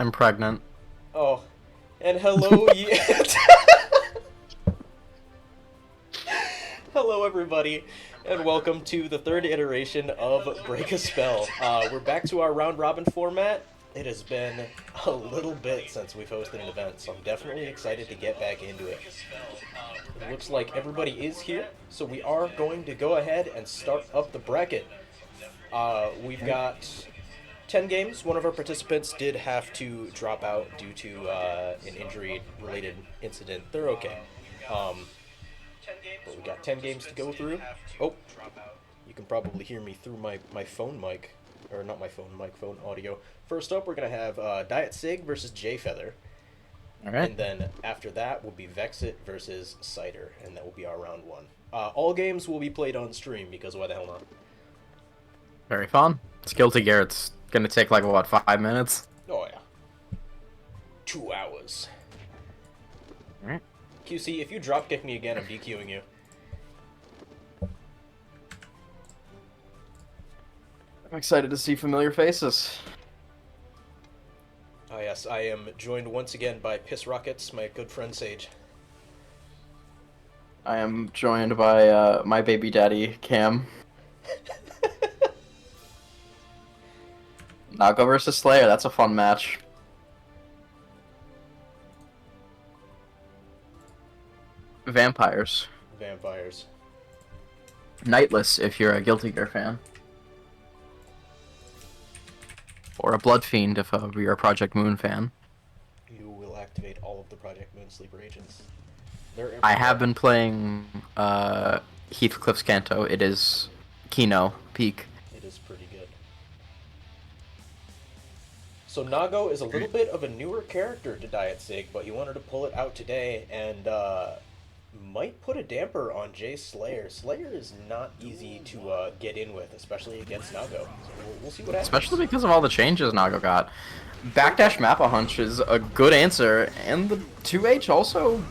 I'm pregnant. Oh, and hello, hello everybody, and welcome to the third iteration of Break a Spell. We're back to our round robin format. It has been a little bit since we've hosted an event, so I'm definitely excited to get back into it. It looks like everybody is here, so we are going to go ahead and start up the bracket. We've got 10 games. One of our participants did have to drop out due to an injury-related incident. They're okay. But we got 10 games to go through. Oh, you can probably hear me through my phone mic. Or not my phone mic, phone audio. First up, we're going to have Diet Sig versus J Feather. Alright. And then after that will be Vexit versus Cider. And that will be our round one. All games will be played on stream because why the hell not? Very fun. Skill to Garrett's gonna take like, what, 5 minutes? Oh, yeah. 2 hours. Alright. QC, if you drop kick me again, I'm DQing you. I'm excited to see familiar faces. Oh yes, I am joined once again by Piss Rockets, my good friend Sage. I am joined by my baby daddy, Cam. Nago versus Slayer, that's a fun match. Vampires. Vampires. Nightless, if you're a Guilty Gear fan. Or a Blood Fiend, if you're a Project Moon fan. You will activate all of the Project Moon sleeper agents. I have been playing Heathcliff's Canto. It is Kino, peak. It is pretty good. So Nago is a little bit of a newer character to Diet Sig, but you wanted to pull it out today and might put a damper on Jay Slayer. Slayer is not easy to get in with, especially against Nago. So we'll see what happens. Especially because of all the changes Nago got. Backdash Mappa Hunch is a good answer, and the 2H also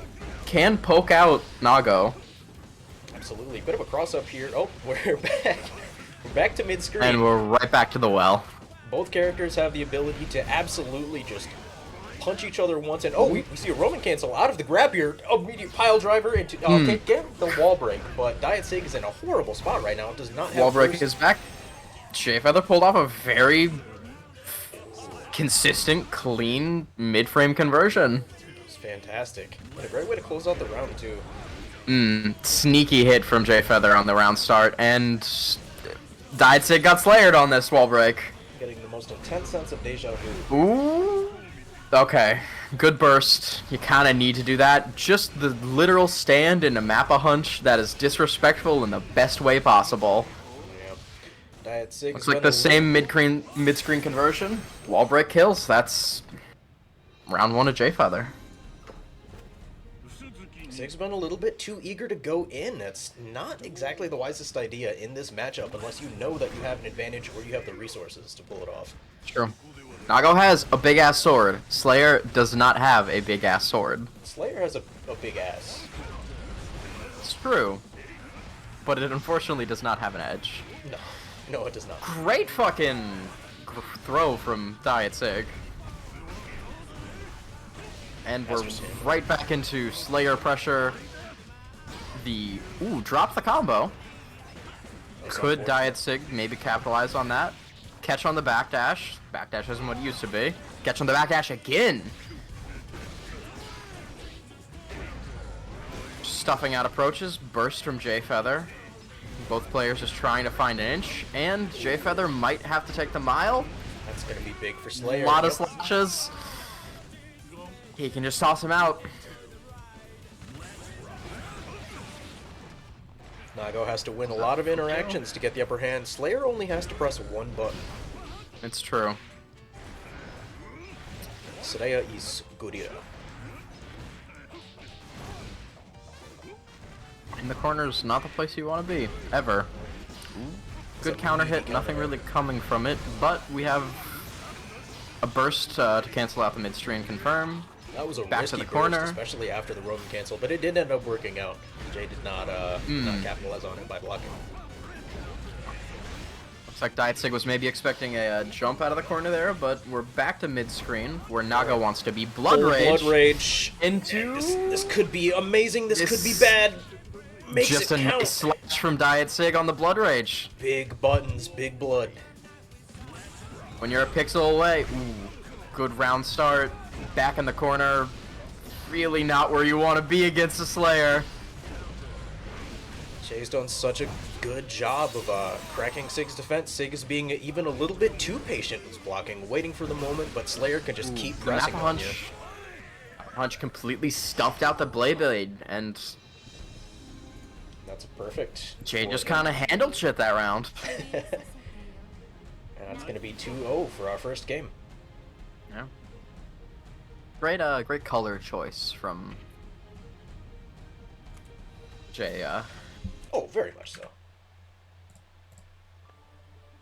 can poke out Nago. Absolutely. Bit of a cross-up here. Oh, we're back. We're back to mid-screen. And we're right back to the well. Both characters have the ability to absolutely just punch each other once, and we see a Roman cancel out of the grab here. Immediate pile driver into can't get the wall break, but Diet Sig is in a horrible spot right now. It does not have Wall break is back. J Feather pulled off a very consistent, clean mid-frame conversion. It's fantastic. And a great way to close out the round too. Sneaky hit from J Feather on the round start, and Diet Sig got slayered on this wall break. Getting the most intense sense of deja vu. Ooh. Okay, good burst. You kind of need to do that. Just the literal stand in a Mappa Hunch that is disrespectful in the best way possible. Yeah. Diet Sig Looks like the same mid-screen conversion. Wall break kills. That's round one of J Feather. Sig's been a little bit too eager to go in. That's not exactly the wisest idea in this matchup unless you know that you have an advantage or you have the resources to pull it off. True. Nago has a big-ass sword. Slayer does not have a big-ass sword. Slayer has a big ass. It's true. But it unfortunately does not have an edge. No, it does not. Great fucking throw from Diet Sig. And we're right back into Slayer pressure. Drop the combo. Could Diet Sig maybe capitalize on that? Catch on the backdash. Backdash isn't what it used to be. Catch on the backdash again. Stuffing out approaches. Burst from J Feather. Both players just trying to find an inch. And J Feather might have to take the mile. That's going to be big for Slayer. A lot of slashes. He can just toss him out. Nago has to win a lot of interactions to get the upper hand. Slayer only has to press one button. It's true. Sreya is Gurira. In the corner's not the place you want to be, ever. Good counter hit, nothing really coming from it, but we have a burst to cancel out the mid-stream confirm. That was a back risky to the corner, burst, especially after the Roman cancel, but it did end up working out. Jay did not capitalize on it by blocking. Looks like Diet Sig was maybe expecting a jump out of the corner there, but we're back to mid-screen, where Naga wants to be Blood Full Rage. Blood Rage. Into... This could be amazing, this could be bad. Makes just it a count. nice slash from Diet Sig on the Blood Rage. Big buttons, big blood. When you're a pixel away, ooh, good round start. Back in the corner, really not where you want to be against a Slayer. Jay's done such a good job of cracking Sig's defense. Sig is being even a little bit too patient. He's blocking, waiting for the moment, but Slayer can just keep pressing on you. Hunch completely stuffed out the Blade, and that's perfect. Jay just kind of handled shit that round. And that's going to be 2-0 for our first game. Yeah. Great color choice from Jay. Oh, very much so.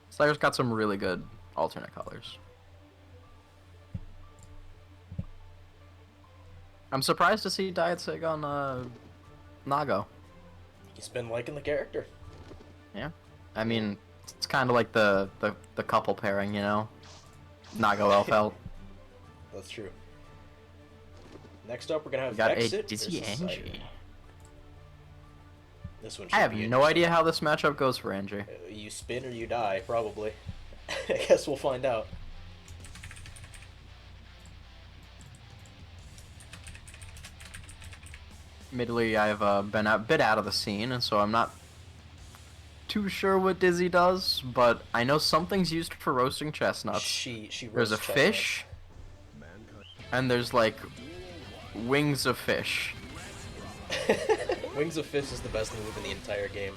Slayer's got some really good alternate colors. I'm surprised to see Diet Sig on Nago. He's been liking the character. Yeah, I mean, it's kind of like the couple pairing, you know, Nago Elfelt. That's true. Next up, we're gonna have We got Vexit a Dizzy versus Cider. Angie. This one. I should have be no idea how this matchup goes for Angie. You spin or you die, probably. I guess we'll find out. Admittedly, I've been a bit out of the scene, and so I'm not too sure what Dizzy does, but I know something's used for roasting chestnuts. She There's a roasts fish, and there's like wings of fish. chestnuts. Wings of Fish is the best move in the entire game.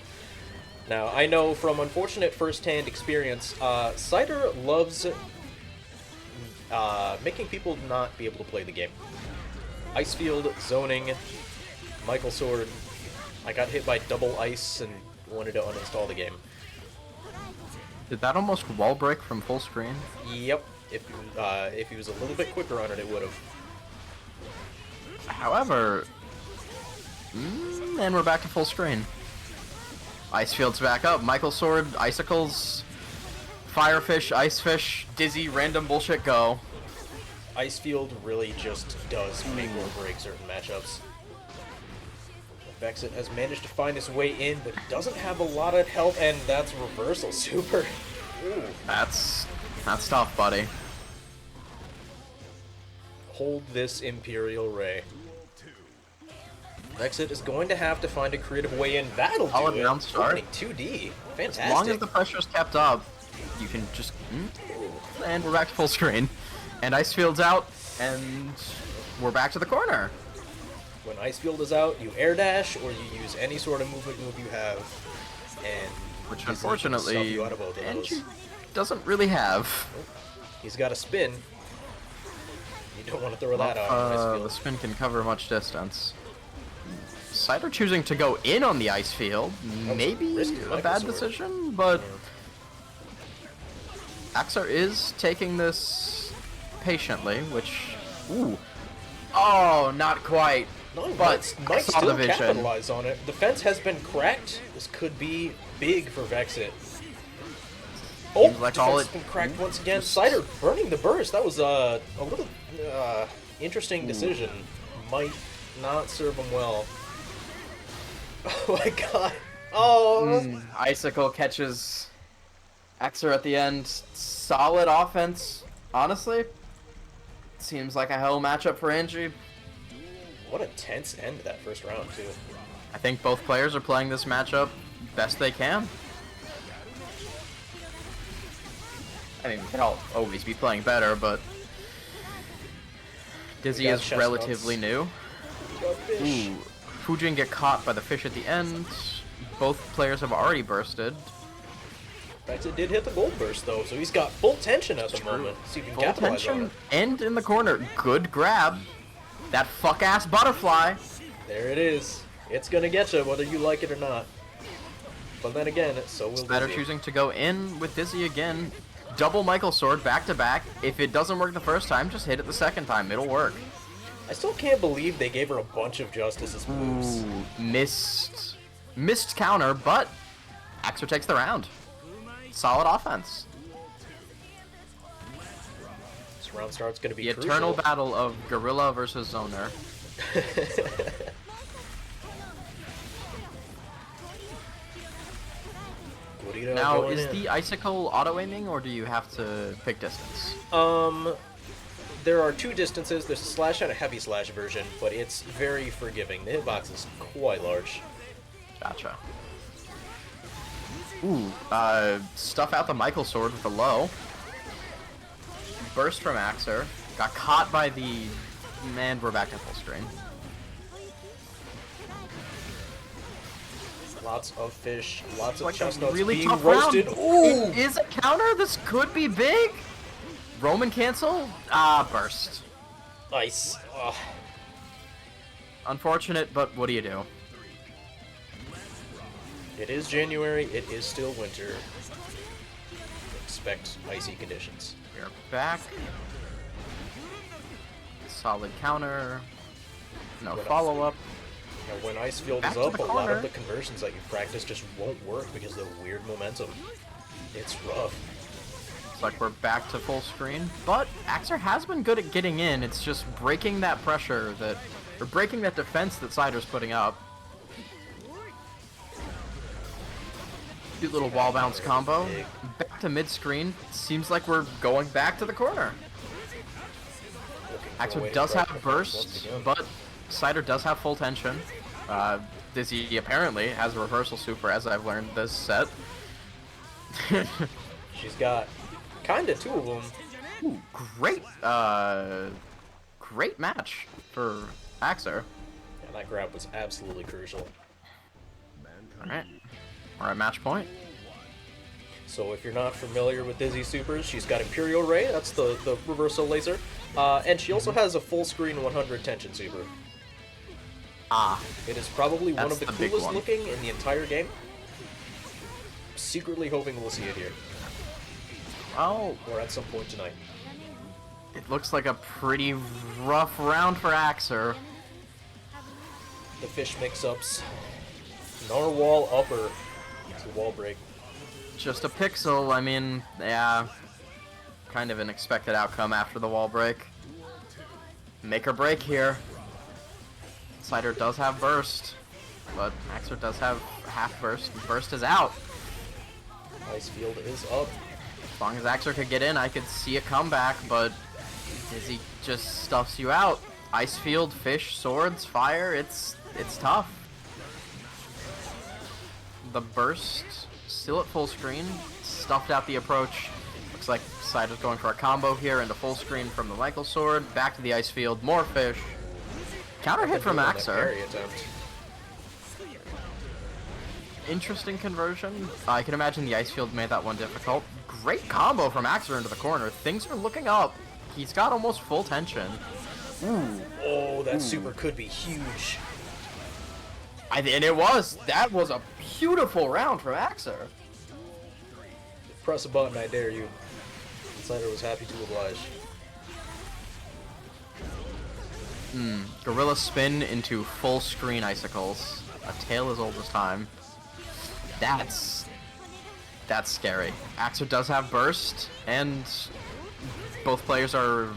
Now, I know from unfortunate first-hand experience, Cider loves making people not be able to play the game. Icefield, zoning, Michael Sword. I got hit by double ice and wanted to uninstall the game. Did that almost wall break from full screen? Yep. If he was a little bit quicker on it, it would have. However, and we're back to full screen. Icefield's back up. Michael Sword, Icicles, Firefish, Icefish, Dizzy, random bullshit go. Icefield really just does make or break certain matchups. Vexit has managed to find his way in, but doesn't have a lot of health, and that's reversal super. Ooh. That's tough, buddy. Hold this Imperial Ray. Vexit is going to have to find a creative way in. That'll do Solid it. round start. Opening 2D. Fantastic. As long as the pressure's kept up, you can just... And we're back to full screen. And Icefield's out, and we're back to the corner. When Icefield is out, you air dash, or you use any sort of movement move you have, and Which Dizzy can stuff unfortunately, you out of both of those. Angie doesn't really have. He's got a spin. You don't want to throw that out on The Icefield. spin can cover much distance. Cider choosing to go in on the ice field, maybe risky, a Michael bad Sword. decision, but Axar is taking this patiently, which, ooh, oh, not quite. No, but might saw still the vision. capitalize on it. The fence has been cracked. This could be big for Vexit. Oh, Seems like defense all has been cracked once again. Cider burning the burst. That was a little interesting decision. Might not serve him well. Oh my god. Oh. Icicle catches Axar at the end. Solid offense, honestly. Seems like a hell matchup for Angie. What a tense end to that first round, too. I think both players are playing this matchup best they can. I mean, we could all always be playing better, but Dizzy We got is chestnuts. relatively new. Got fish. Ooh, Fujin get caught by the fish at the end. Both players have already bursted. Vexit did hit the gold burst, though, so he's got full tension at the moment. See if he can Full capitalize on tension it. and in the corner. Good grab. That fuck-ass butterfly. There it is. It's gonna get you, whether you like it or not. But then again, so will Better Dizzy. choosing to go in with Dizzy again. Double Michael Sword back to back. If it doesn't work the first time, just hit it the second time. It'll work. I still can't believe they gave her a bunch of Justice's moves. Ooh, missed counter, but Axar takes the round. solid offense. This round start's going to be The crucial. eternal battle of Gorilla versus Zoner. Gurito Now, going is in. the icicle auto-aiming, or do you have to pick distance? There are two distances. There's a slash and a heavy slash version, but it's very forgiving. The hitbox is quite large. Gotcha. Ooh, stuff out the Michael sword with a low. Burst from Axer. Got caught by the... Man, we're back to full screen. Lots of fish, lots of Like a chestnuts really being tough roasted. round. Ooh! It is a counter. This could be big. Roman cancel. Ah, burst. Nice. Ugh. Unfortunate, but what do you do? It is January. It is still winter. Expect icy conditions. We're back. Solid counter. No follow-up. Now, when Icefield Back is to up, the a lot corner. of the conversions that you practice just won't work because of the weird momentum. It's rough. It's like we're back to full screen. But Axer has been good at getting in. It's just breaking that pressure that... Or breaking that defense that Cider's putting up. Cute little wall bounce combo. Back to mid-screen. Seems like we're going back to the corner. Axer does have burst, but Cider does have full tension. Dizzy apparently has a reversal super, as I've learned this set. She's got kinda two of them. Ooh, great match for Axer. And that grab was absolutely crucial. Alright. We're at match point. So if you're not familiar with Dizzy Supers, she's got Imperial Ray, that's the reversal laser. And she also has a full screen 100 tension super. Ah. It is probably one That's of the the big coolest one. looking in the entire game. Secretly hoping we'll see it here, Well, or at some point tonight. it looks like a pretty rough round for Axer. The fish mix-ups. Narwhal upper. It's the wall break. Just a pixel, I mean, yeah. Kind of an expected outcome after the wall break. Make or break here. Cider does have burst, but Axer does have half burst. Burst is out. Icefield is up. As long as Axer could get in, I could see a comeback, but Dizzy just stuffs you out. Icefield, fish, swords, fire, it's tough. The burst, still at full screen, stuffed out the approach. Looks like Cider's going for a combo here into full screen from the Michael sword, back to the Icefield, more fish. Counter hit from That Axer. parry attempt. Interesting conversion. I can imagine the Icefield made that one difficult. Great combo from Axer into the corner. Things are looking up. He's got almost full tension. Ooh. Oh, that super could be huge. And it was. That was a beautiful round from Axer. Press a button, I dare you. Cider was happy to oblige. Gorilla spin into full screen icicles. A tale as old as time. That's scary. Axer does have burst, and both players are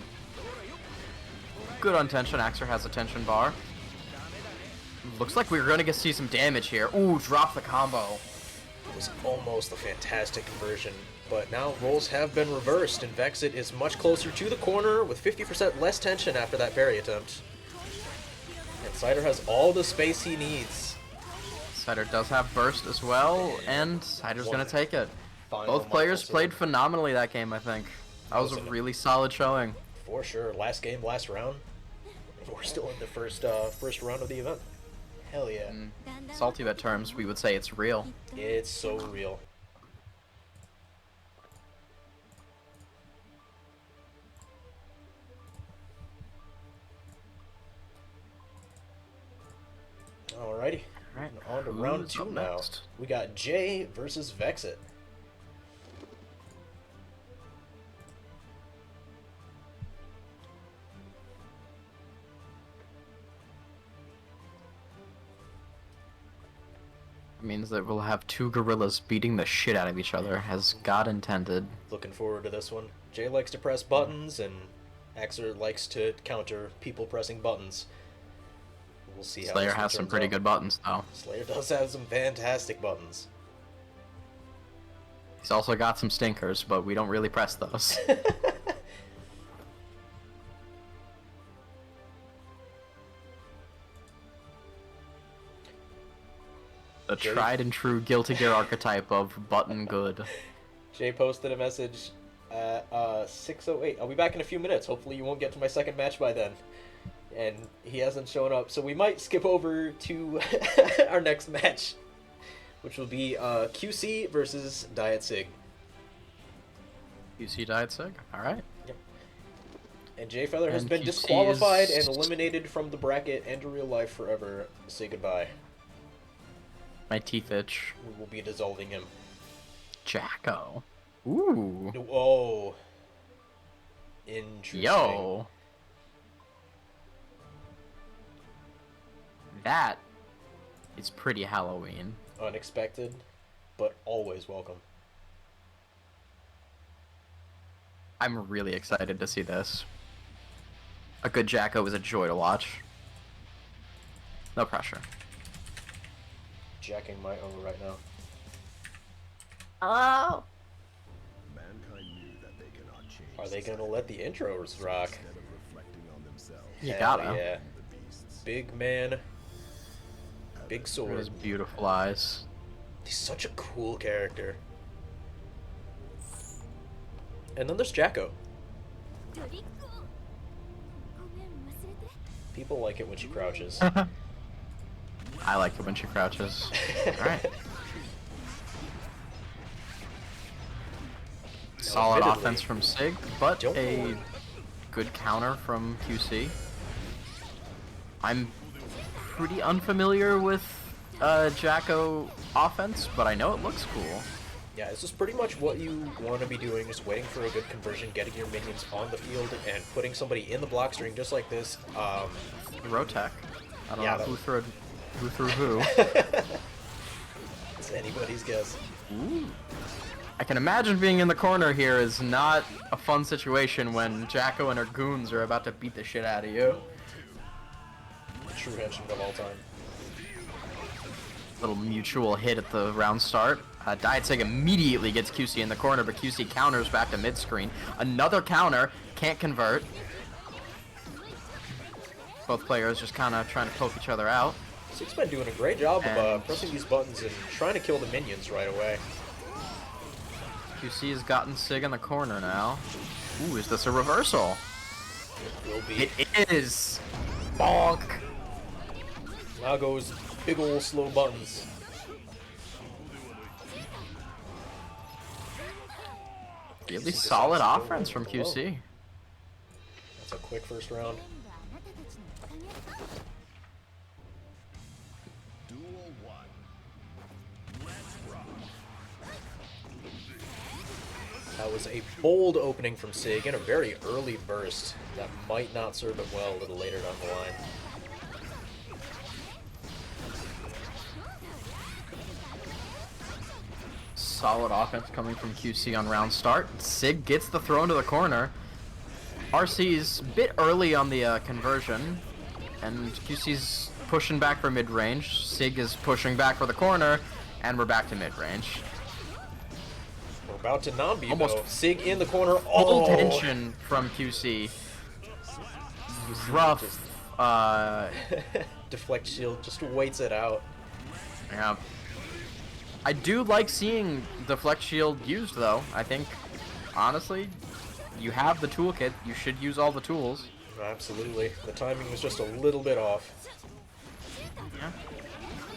good on tension. Axer has a tension bar. Looks like we're gonna see some damage here. Ooh, drop the combo. It was almost a fantastic conversion, but now roles have been reversed, and Vexit is much closer to the corner with 50% less tension after that parry attempt. And Cider has all the space he needs. Cider does have burst as well, and Cider's gonna take it. Final Both players Michael played sword. phenomenally that game, I think. That was a really solid showing. For sure. Last game, last round. We're still in the first round of the event. Hell yeah. Salty bet terms, we would say it's real. It's so real. Alrighty. Alright, On to round who's 2 up now. next? We got Jay versus Vexit. Means that we'll have two gorillas beating the shit out of each other, as God intended. Looking forward to this one. Jay likes to press buttons, and Axer likes to counter people pressing buttons. We'll see how Slayer this one has some turns pretty out. good buttons, though. Slayer does have some fantastic buttons. He's also got some stinkers, but we don't really press those. The Jay? tried and true Guilty Gear archetype of button good. Jay posted a message at 6:08. I'll be back in a few minutes. Hopefully you won't get to my second match by then. And he hasn't shown up, so we might skip over to our next match, which will be QC versus Diet Sig. QC Diet Sig? Alright. And Jay Feather has And been QC disqualified is- and eliminated from the bracket and in real life forever. Say goodbye. My teeth itch. We will be dissolving him. Jacko. Ooh. Oh. Interesting. Yo. That is pretty Halloween. Unexpected, but always welcome. I'm really excited to see this. A good Jacko is a joy to watch. No pressure. Jacking my own right now. Oh. Mankind knew that they cannot change. Are they gonna let the intros rock? Instead of reflecting on themselves, You Hell gotta. Yeah. the beasts. Big man. Big With sword. his beautiful eyes. He's such a cool character. And then there's Jacko. People like it when she crouches. I like it when she crouches. Alright. Solid admittedly, offense from Sig, but don't a know. good counter from QC. I'm pretty unfamiliar with Jacko offense, but I know it looks cool. Yeah, this is pretty much what you want to be doing, just waiting for a good conversion, getting your minions on the field, and putting somebody in the block string just like this. Rotech. I don't Yeah, know that- who threw who. It's anybody's guess. Ooh. I can imagine being in the corner here is not a fun situation when Jacko and her goons are about to beat the shit out of you. True henchman of all time. Little mutual hit at the round start. Diet Sig immediately gets QC in the corner, but QC counters back to mid-screen. Another counter, can't convert. Both players just kind of trying to poke each other out. Sig's been doing a great job of And- pressing these buttons and trying to kill the minions right away. QC has gotten Sig in the corner now. Ooh, is this a reversal? It will be. It is! Bonk! Now goes big ol' slow buttons. Really solid offense from QC. That's a quick first round. Duel 1. That was a bold opening from Sig and a very early burst that might not serve him well a little later down the line. Solid offense coming from QC on round start. Sig gets the throw into the corner. RC's a bit early on the conversion, and QC's pushing back for mid-range. Sig is pushing back for the corner, and we're back to mid-range. We're about to non-be Almost though. Sig in the corner. Full Oh! tension from QC. Rough. Deflect shield just waits it out. Yeah. I do like seeing Deflect Shield used, though. I think, honestly, you have the toolkit. You should use all the tools. Absolutely. The timing was just a little bit off. Yeah.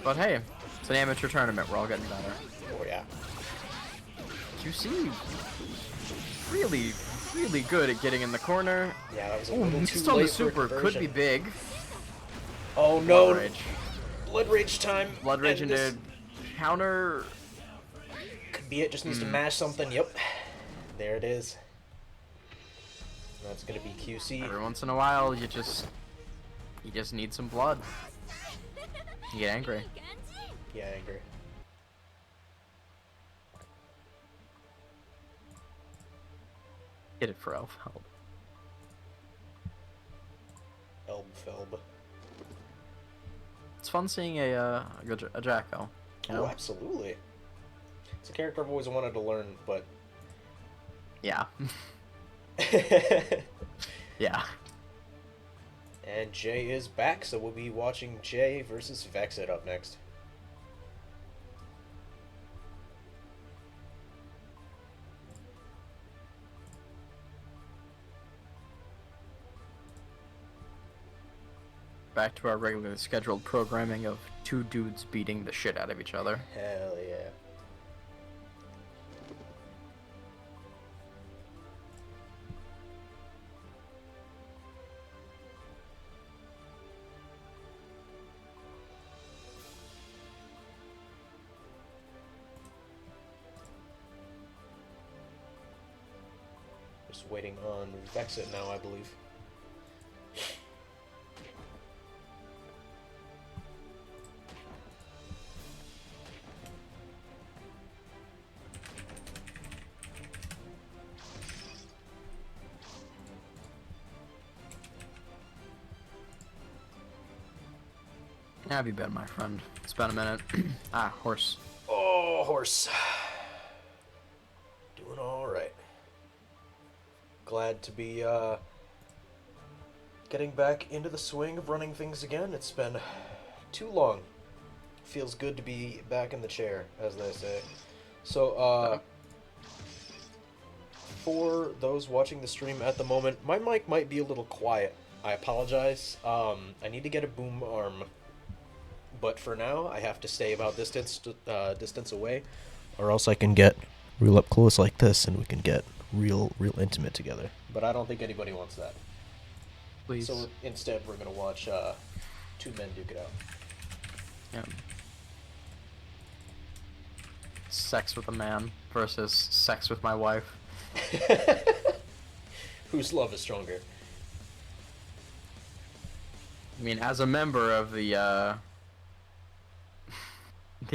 But hey, it's an amateur tournament. We're all getting better. Oh yeah. QC really, really good at getting in the corner. Yeah, that was a Ooh, little missed too on late the for super. Could conversion. be big. Oh no! Blood Rage. Blood Rage time. Blood Rage And into this counter. could be it. Just needs to mash something. Yep. There it is. That's gonna be QC. Every once in a while, you just need some blood. You get angry. Yeah, angry. Hit it for Elfheld. Elbfelb. It's fun seeing a Jacko. You know? Oh, absolutely. It's a character I've always wanted to learn, but Yeah. Yeah. And Jay is back, so we'll be watching Jay versus Vexit up next. Back to our regularly scheduled programming of two dudes beating the shit out of each other. Hell yeah. Just waiting on Vexit now, I believe. How have you been, my friend? It's been a minute. Ah, horse. Oh, horse. Doing alright. Glad to be getting back into the swing of running things again. It's been too long. Feels good to be back in the chair, as they say. So, for those watching the stream at the moment, my mic might be a little quiet. I apologize. I need to get a boom arm. But for now, I have to stay about this distance away, or else I can get real up close like this, and we can get real intimate together. But I don't think anybody wants that. Please. So instead, we're gonna watch two men duke it out. Yeah. Sex with a man versus sex with my wife. Whose love is stronger? I mean, as a member of the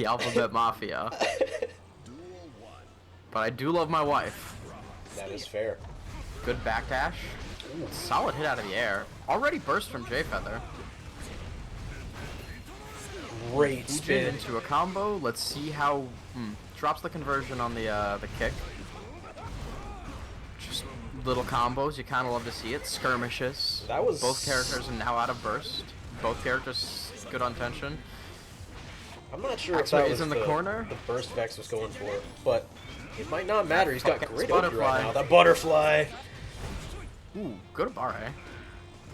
Alphabet Mafia, but I do love my wife. That is fair. Good backdash. Solid hit out of the air. Already burst from J-Feather. Great Fujin spin. into a combo. Let's see how... drops the conversion on the kick. Just little combos. You kind of love to see it. Skirmishes. That was... Both characters are now out of burst. Both characters good on tension. I'm not sure if Axway that is was in the corner. the burst Vex was going for, but it might not matter. He's got fucking great OP butterfly. right now. That butterfly. Ooh, good Bare.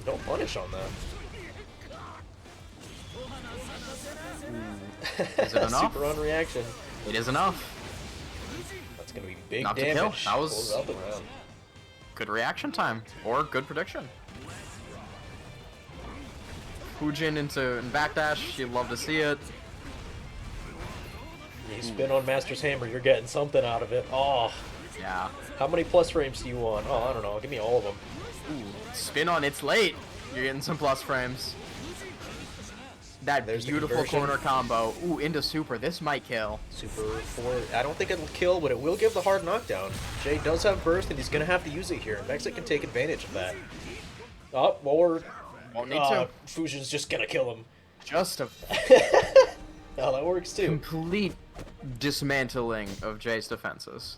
No punish on that. Is it enough? Super on reaction. It is enough. That's gonna be big Not to damage. kill. That was- Pulls up and around. Good reaction time. Or good prediction. Fujin into backdash. You'd love to see it. You spin on Master's Hammer, you're getting something out of it. Oh, Yeah. how many plus frames do you want? Oh, I don't know. Give me all of them. Ooh, spin on it's late. You're getting some plus frames. That There's the beautiful conversion. corner combo. Ooh, into super. This might kill. Super 4. I don't think it'll kill, but it will give the hard knockdown. Jay does have burst, and he's going to have to use it here. And Vexit can take advantage of that. Oh, or Won't need to. Fujin's just going to kill him. Just a Oh, that works too. complete dismantling of Jay's defenses.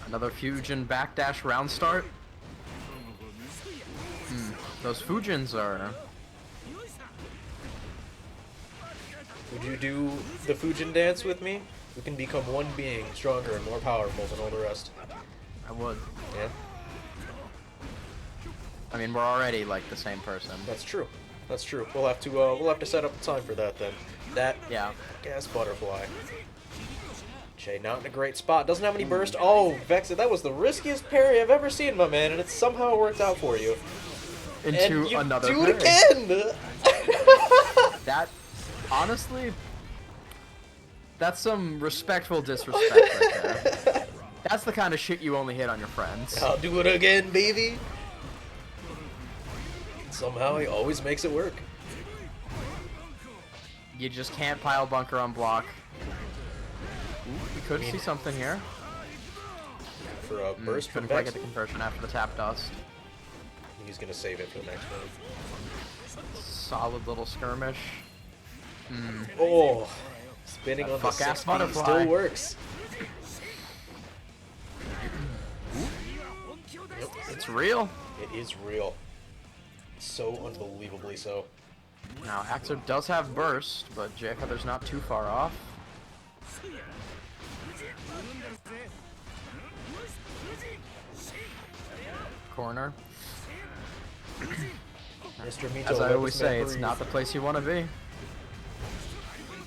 Another Fujin backdash round start. Those Fujins are... Would you do the Fujin dance with me? We can become one being, stronger and more powerful than all the rest. I would. Yeah, I mean, we're already like the same person. that's true. That's true. We'll have to set up the time for that then. That Yeah. gas butterfly. Jay not in a great spot. Doesn't have any burst. Oh, Vexit, that was the riskiest parry I've ever seen, my man, and it somehow worked out for you. Into And you another do it parry. again. That, honestly, that's some respectful disrespect right there. That's the kind of shit you only hit on your friends. I'll do it again, baby. Somehow he always makes it work. You just can't pile bunker on block. Could see something here. For a burst from Couldn't quite Vex. get the conversion after the tap dust. He's gonna save it for the next move. Solid little skirmish. Oh, spinning on the Fuck-ass 6B butterfly. still works. Yep, It's real. it is real. So unbelievably so. Now, Axer does have burst, but Jay Feather's not too far off. Corner. Mr. Mito, As I let always this man say, it's breathe. not the place you want to be.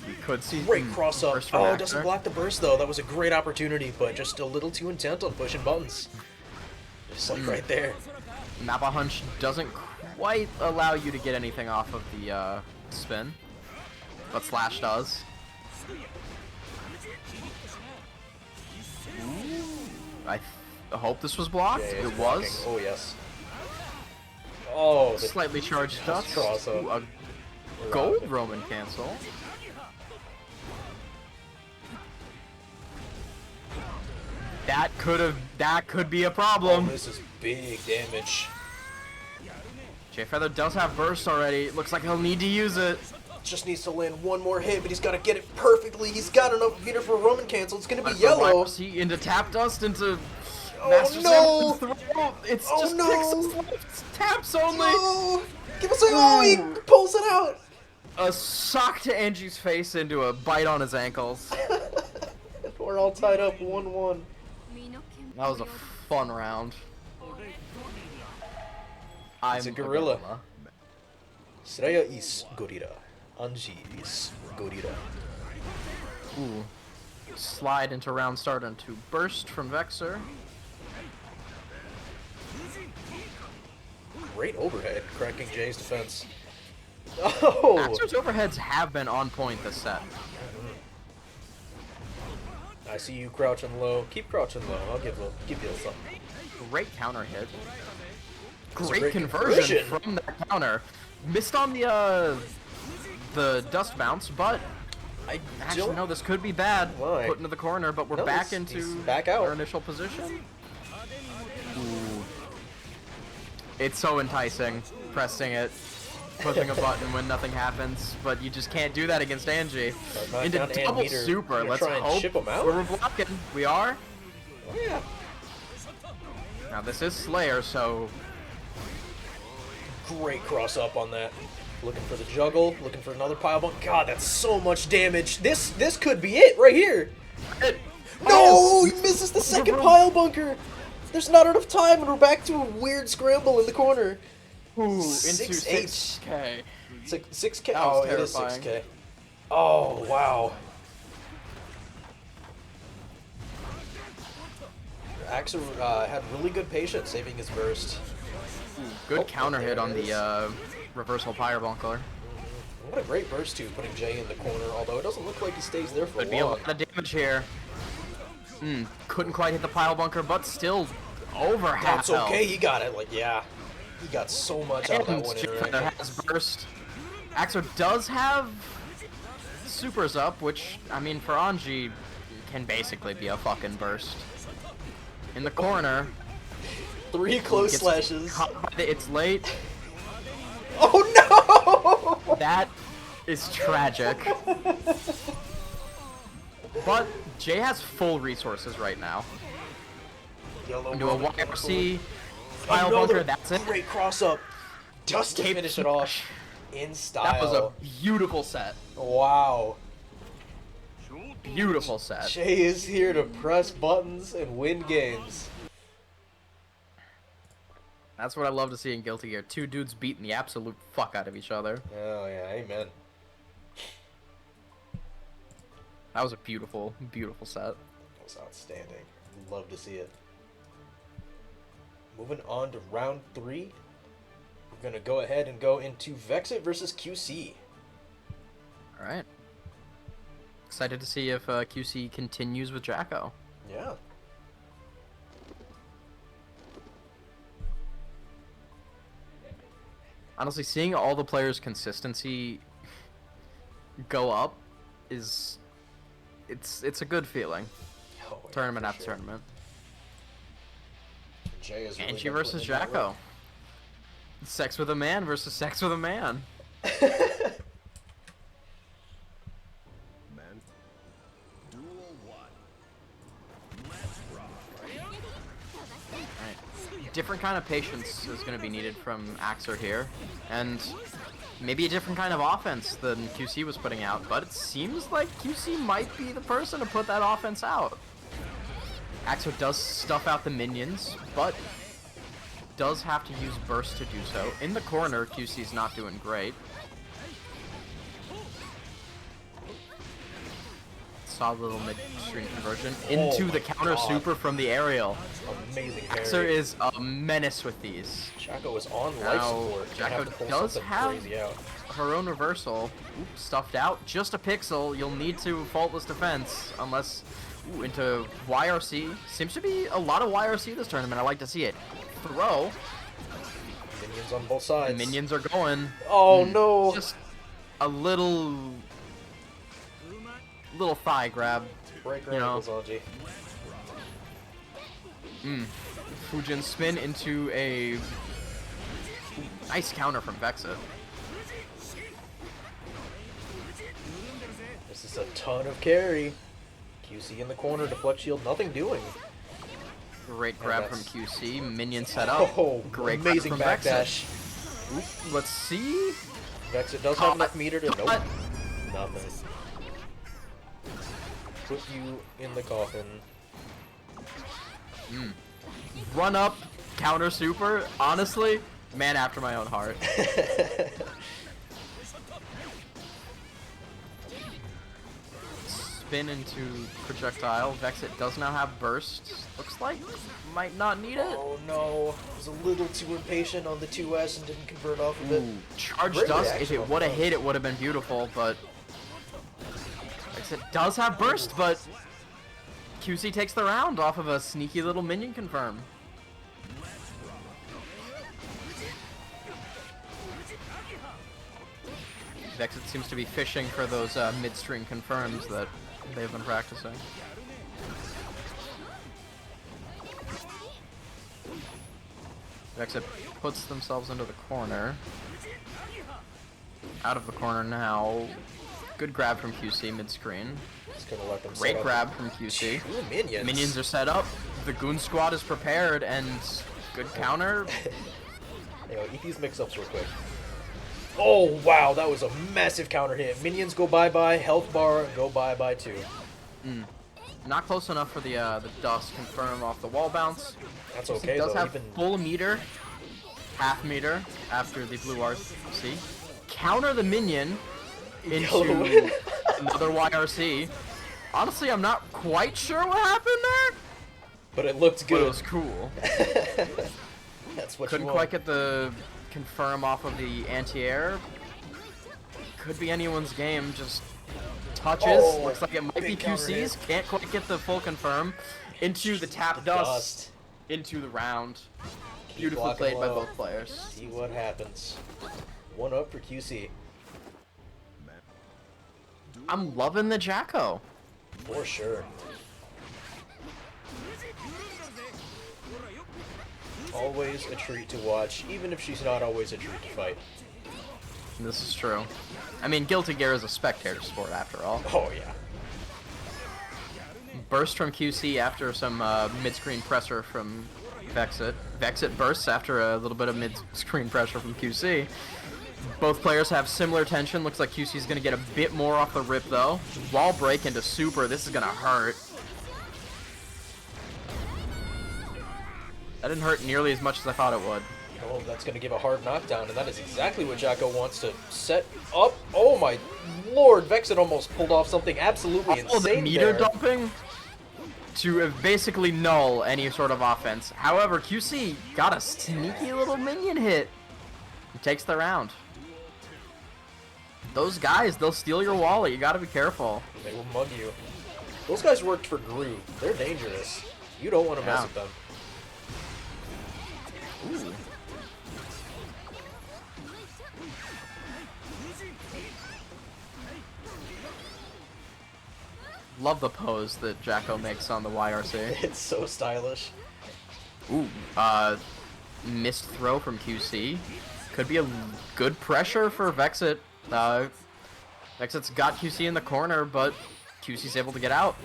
You could see Great cross up. burst from Oh, it doesn't Axer. block the burst though. That was a great opportunity, but just a little too intent on pushing buttons. Just like right there. Mappa Hunch doesn't quite allow you to get anything off of the spin, but Slash does. I hope this was blocked. Jay is It blocking. was. Oh yes. Oh, the Slightly charged dust. cross up. Ooh, a gold Roman cancel. That could be a Oh, problem. this is big damage. Jay Feather does have burst already. Looks like he'll need to use it. Just needs to land one more hit, but he's got to get it perfectly. He's got enough meter for a Roman cancel. It's going to be But yellow. See into tap dust into Oh, Master no. Samuel's throat. It's Oh, just no. pixels left. Taps only. Oh, give us a oh, he pulls it out. A sock to Angie's face into a bite on his ankles. We're all tied up 1-1. That was a fun round. I'm It's a gorilla. Sreya is Gorilla. Anji is Gorilla. Ooh. Slide into round start into burst from Vexer. Great overhead, cracking Jay's defense. Oh! Axer's overheads have been on point this set. I see you crouching low. Keep crouching low. I'll give you something. Great counter hit. That's a Great great conversion conversion. from that counter. Missed on the dust bounce, but I actually don't no, this could be bad. Why? Put into the corner, but we're No, back he's into back out. our initial position. Ooh. It's so enticing, pressing it, pushing a button when nothing happens, but you just can't do that against Angie. knock Into down double Anmeter. super. Gonna Let's try and hope ship 'em out? we're blocking. We are. Yeah. Now this is Slayer, so Great cross up on that. Looking for the juggle, looking for another pile bump. God, that's so much damage. This could be it right here. No, he misses the second pile bunker. There's not enough time, and we're back to a weird scramble in the corner. ooh, into 6-8. 6K. 6K. That was Oh, it is terrifying. 6K. Oh, wow. Axer had really good patience saving his burst. Good Oh, counter there hit it on is. the reversal pyre bunkler. What a great burst too, putting Jay in the corner, although it doesn't look like he stays there for Could be a long. lot of damage here. Couldn't quite hit the pile bunker, but still over half That's health. okay, he got it. Like, yeah. He got so much out of that And one Jay Feather interaction. has burst. Axer does have supers up, which, I mean, for Anji, can basically be a fucking burst. In the corner. 3 close gets slashes. caught by the- It's late. Oh no! That is tragic. But Jay has full resources right now. Yellow Into a Roman YRC cancel. pile Another bunker, that's it. Great cross up. Just to Cape finish it off in style. That was a beautiful set. Wow. Beautiful set. Jay is here to press buttons and win games. That's what I love to see in Guilty Gear. Two dudes beating the absolute fuck out of each other. Oh yeah, amen. That was a beautiful, beautiful set. That was outstanding. Love to see it. Moving on to round 3. We're gonna go ahead and go into Vexit versus QC. Alright. Excited to see if QC continues with Jacko. Yeah. Honestly, seeing all the players' consistency go up is... It's a good feeling. Tournament for after sure. tournament. Jay is really Angie been versus putting in that Jacko. Sex with a man versus sex with a man. work. Man. Duel 1. Right. Different kind of patience is going to be needed from Axer here, and maybe a different kind of offense than QC was putting out, but it seems like QC might be the person to put that offense out. Axer does stuff out the minions, but does have to use burst to do so. In the corner, QC's not doing great. Solid little mid-stream conversion into my the counter God. super from the aerial. Amazing Axer parry. is a menace with these. Jacko is on life Now, support. Gonna Jacko have to pull does something have crazy out. her own reversal. Oops, stuffed out. Just a pixel. You'll need to faultless defense unless... Ooh, into YRC. Seems to be a lot of YRC this tournament. I like to see it. Throw. Minions on both sides. Minions are going. Oh no! Just a little thigh grab. Break her you know. ankles, Angie. Fujin spin into a nice counter from Vexa. This is a ton of carry. QC in the corner, deflect shield, nothing doing. Great And grab from that's- QC. Minion set up. Oh, Great amazing grab from Vexa. backdash. Oop, let's see. Vexa does have Cut. enough meter to Cut. nope. Nothing. Put you in the coffin. Run up, counter super. Honestly, man after my own heart. Spin into projectile. Vexit does now have burst. Looks like might not need it. Oh no, was a little too impatient on the 2S and didn't convert off of it. Ooh, charge Great dust. If reaction it off would have the hit, it would have been beautiful. But Vexit does have burst, but QC takes the round off of a sneaky little minion confirm. Vexit seems to be fishing for those midstream confirms that they've been practicing. Vexit puts themselves into the corner. Out of the corner now. Good grab from QC mid-screen. Just gonna let them set Great up grab from QC. two minions. Minions are set up. The Goon Squad is prepared, and good counter. Anyway, eat these mix-ups real quick. Oh wow, that was a massive counter hit. Minions go bye-bye, health bar go bye-bye too. Not close enough for the dust confirm off the wall bounce. That's He okay does though. have Even full meter, half meter after the blue RC. Counter the minion into Yo. another YRC. Honestly, I'm not quite sure what happened there, but it looked but it good. was cool. That's what Couldn't you quite want. get the confirm off of the anti-air. Could be anyone's game, just touches. Oh, Looks like it might be big counter QC's. hit. Can't quite get the full confirm. Into the tap dust. Into the round. Beautifully blocking played by low. both players. See what happens. One up for QC. I'm loving the Jacko. For sure. Always a treat to watch, even if she's not always a treat to fight. This is true. I mean, Guilty Gear is a spectator sport after all. Oh yeah. Burst from QC after some mid-screen pressure from Vexit. Vexit bursts after a little bit of mid-screen pressure from QC. Both players have similar tension. Looks like QC is going to get a bit more off the rip, though. Wall break into super. This is going to hurt. That didn't hurt nearly as much as I thought it would. Oh, that's going to give a hard knockdown, and that is exactly what Jacko wants to set up. Oh my lord, Vexit almost pulled off something absolutely All the insane meter there. dumping to basically null any sort of offense. However, QC got a sneaky little minion hit. He takes the round. Those guys, they'll steal your wallet. You gotta be careful. They will mug you. Those guys worked for Groove. They're dangerous. You don't want to mess Yeah. with them. Ooh. Love the pose that Jacko makes on the YRC. It's so stylish. Ooh, missed throw from QC. Could be a good pressure for Vexit. Vexit's got QC in the corner, but QC's able to get out.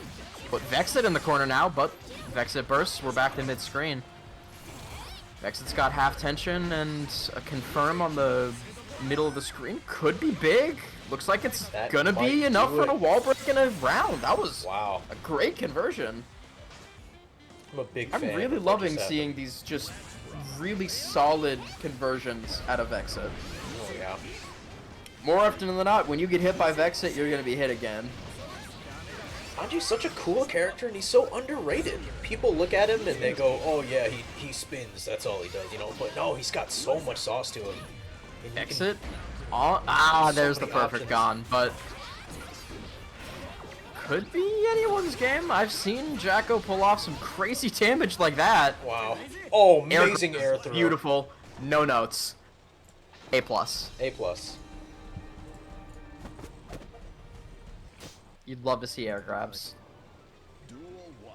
Put Vexit in the corner now, but Vexit bursts. We're back to mid-screen. Vexit's got half tension, and a confirm on the middle of the screen could be big. Looks like it's That gonna might be do enough for it. a wall break in a round. That was Wow. a great conversion. I'm a big I'm fan. really of what loving just seeing happened. these just really solid conversions out of Vexit. Oh, yeah. More often than not, when you get hit by Vexit, you're gonna be hit again. Anji's such a cool character, and he's so underrated. People look at him and they go, "Oh yeah, he spins. That's all he does," you know. But no, he's got so much sauce to him. And you can- Exit. There's the many perfect options. gone, but could be anyone's game. I've seen Jacko pull off some crazy damage like that. Wow. Oh, amazing air throw. Beautiful. No notes. A+. A+. You'd love to see air grabs. Duel 1.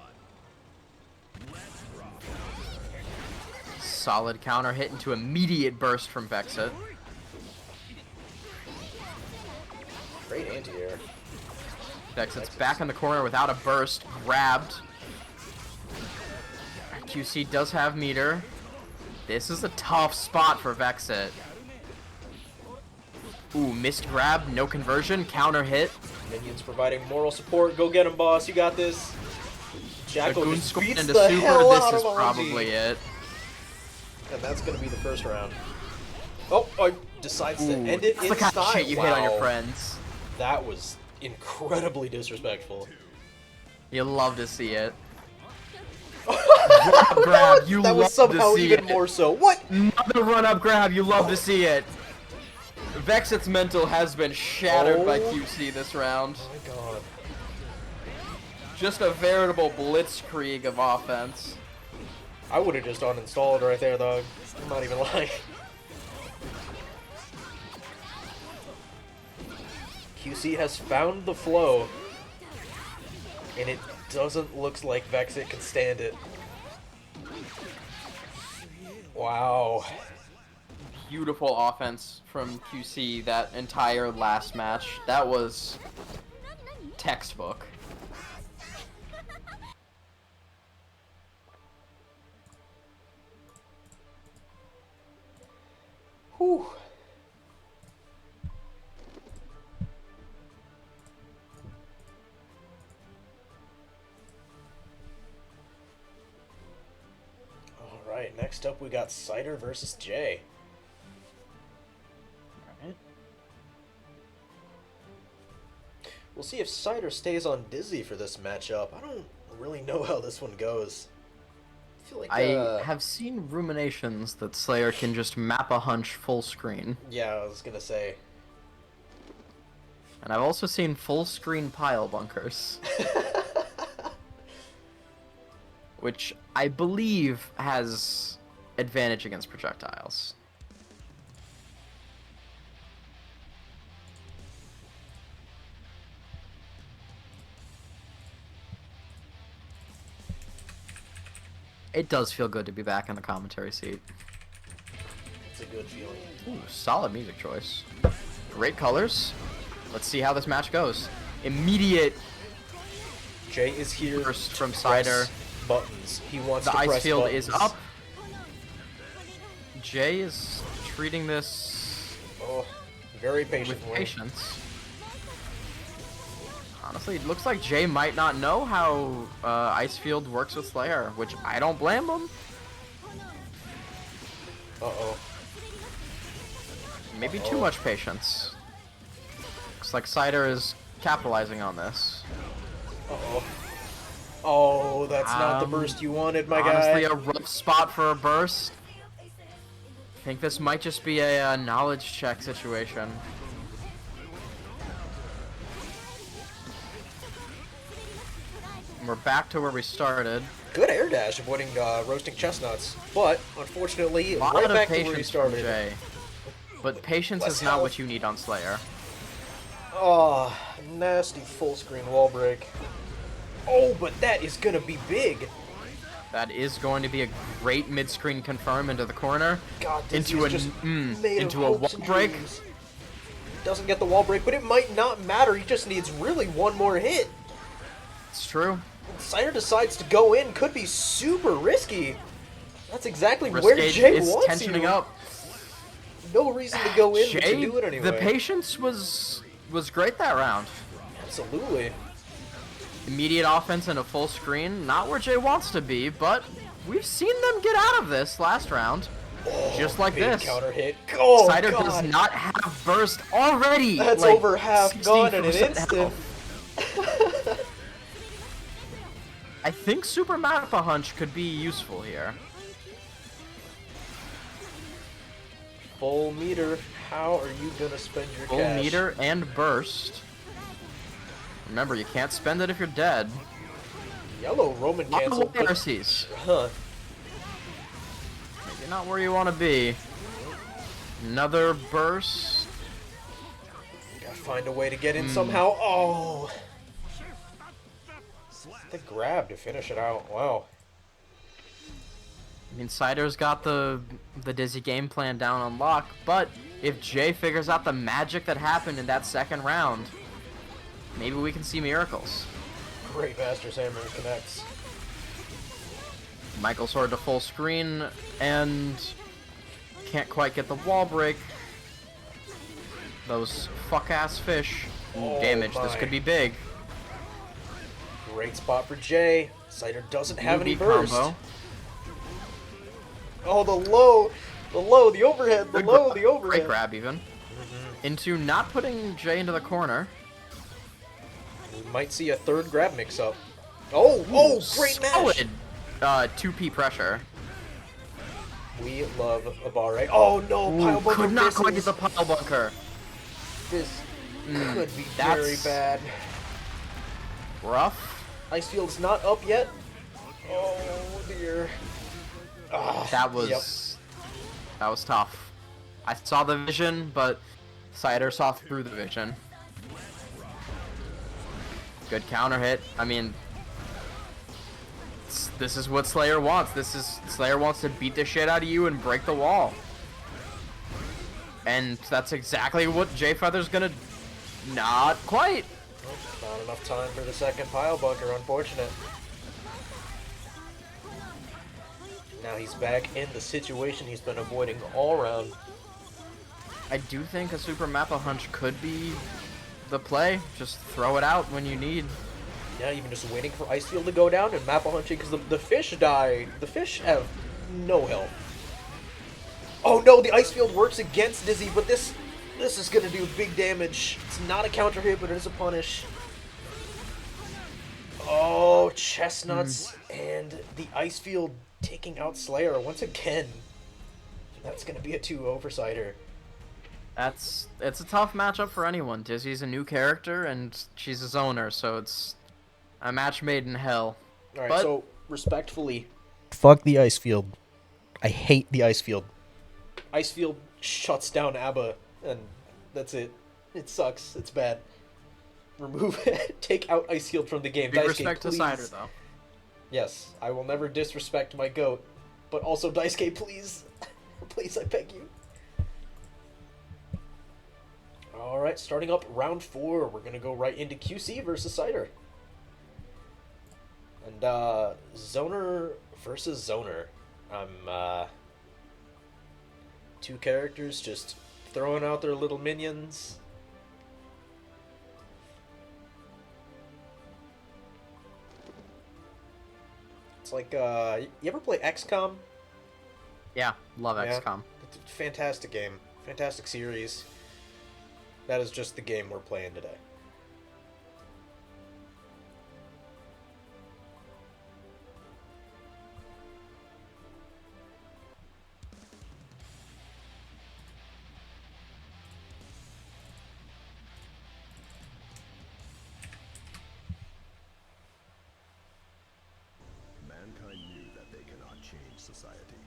Solid counter hit into immediate burst from Vexit. Great anti-air. Vexit's back in the corner without a burst. Grabbed. QC does have meter. This is a tough spot for Vexit. Ooh, missed grab, no conversion, counter hit. Minions providing moral support. Go get him, boss. You got this. Jacko Dragoon just scored beats into the super. hell This out is of probably Anji. it. And that's going to be the first round. Oh, decides to Ooh, end it that's in the kind style. of shit you hit on your Wow. friends. That was incredibly disrespectful. You love to see it. Grab, you That love was somehow to see even it. more so. What? Another run-up grab, you love to see it. Vexit's mental has been shattered by Oh. QC this round. Oh my god. Just a veritable blitzkrieg of offense. I would have just uninstalled right there, though. I'm not even lying. QC has found the flow, and it doesn't look like Vexit can stand it. Wow. Beautiful offense from QC that entire last match. That was textbook. Whew. Alright, next up we got Cider versus Jay. We'll see if Cider stays on Dizzy for this matchup. I don't really know how this one goes. I feel like, I have seen ruminations that Slayer can just map a hunch full screen. yeah, I was gonna say. And I've also seen full screen pile bunkers. Which I believe has advantage against projectiles. It does feel good to be back in the commentary seat. It's a good feeling. Ooh, solid music choice. Great colors. Let's see how this match goes. Immediate Jay is here burst from to Cider. press buttons. He wants The to ice press field buttons. is up. Jay is treating this Oh, very with patiently. patience. Honestly, it looks like Jay might not know how ice field works with Slayer, which I don't blame him. Uh-oh. Maybe too much patience. Looks like Cider is capitalizing on this. Uh-oh. Oh, that's not the burst you wanted, my Honestly, guy. a rough spot for a burst. I think this might just be a knowledge check situation. And we're back to where we started. Good air dash avoiding roasting chestnuts, but unfortunately, A lot right of back to where he patience from started. Jay. But patience Less is not health. what you need on Slayer. Oh, nasty full screen wall break. Oh, but that is gonna be big. That is going to be a great mid-screen confirm into the corner. God, Into Dizzy is a just made into of a hopes wall and break. dreams. Doesn't get the wall break, but it might not matter. He just needs really one more hit. It's true. Cider decides to go in. Could be super risky. That's exactly Risk where gauge Jay is wants tensioning you. up. No reason to go in, but Jay, to do it anyway. the patience was great that round. Absolutely. Immediate offense and a full screen, not where Jay wants to be, but we've seen them get out of this last round. Oh, Just like big this. counter hit. Oh, Cider God. does not have burst already. That's like, over half gone in an 60% instant. health. I think Super Mappa Hunch could be useful here. Full meter. How are you gonna spend your Full cash? meter and burst. Remember, you can't spend it if you're dead. Yellow Roman Lot cancel. of RCs. Huh. Maybe not where you want to be. Another burst. Gotta find a way to get in somehow. Oh. The grab to finish it out. Wow. I mean, Cider's got the Dizzy game plan down on lock, but if Jay figures out the magic that happened in that second round, maybe we can see miracles. Great Master's Hammer connects. Michael Sword to full screen and can't quite get the wall break. Those fuck-ass fish. Oh Damage. This my. could be big. Great spot for Jay. Cider doesn't have any UV burst. combo. Oh, the low, the overhead, the Good low, grab. the overhead. Great grab even. Into not putting Jay into the corner. We might see a third grab mix-up. Oh, oh, great match. Solid 2P pressure. We love Abare. Oh no, Ooh, pile bunker could not quite get misses. the pile bunker. This could be that's- very bad. Rough. Icefield's not up yet. Oh dear. Ah, That was yep. that was tough. I saw the vision, but Cider saw through the vision. Good counter hit. I mean, this is what Slayer wants. Slayer wants to beat the shit out of you and break the wall. And that's exactly what Jay Feather's gonna. Not quite. Not enough time for the second pile bunker, unfortunate. Now he's back in the situation he's been avoiding all round. I do think a Super Mappa Hunch could be the play. Just throw it out when you need. Yeah, even just waiting for Icefield to go down and Mappa hunching because the fish die. The fish have no health. Oh no, the Icefield works against Dizzy, but this is gonna do big damage. It's not a counter hit, but it is a punish. Oh, Chestnuts and the Icefield taking out Slayer once again. That's gonna be a 2-0 for Cider. It's a tough matchup for anyone. Dizzy's a new character and she's his owner, so it's a match made in hell. Alright, But- so respectfully, fuck the Icefield. I hate the Icefield. Icefield shuts down ABBA, and that's it. It sucks. It's bad. Remove it. Take out Icefield from the game. Big Daisuke, respect to please. Cider, though. Yes, I will never disrespect my goat. But also, Daisuke, please. Please, I beg you. Alright, starting up round 4. We're going to go right into QC versus Cider. And, Zoner versus Zoner. Two characters just throwing out their little minions. It's like, you ever play XCOM? Yeah, love Yeah. XCOM. It's a fantastic game. Fantastic series. That is just the game we're playing today. Mankind knew that they cannot change society.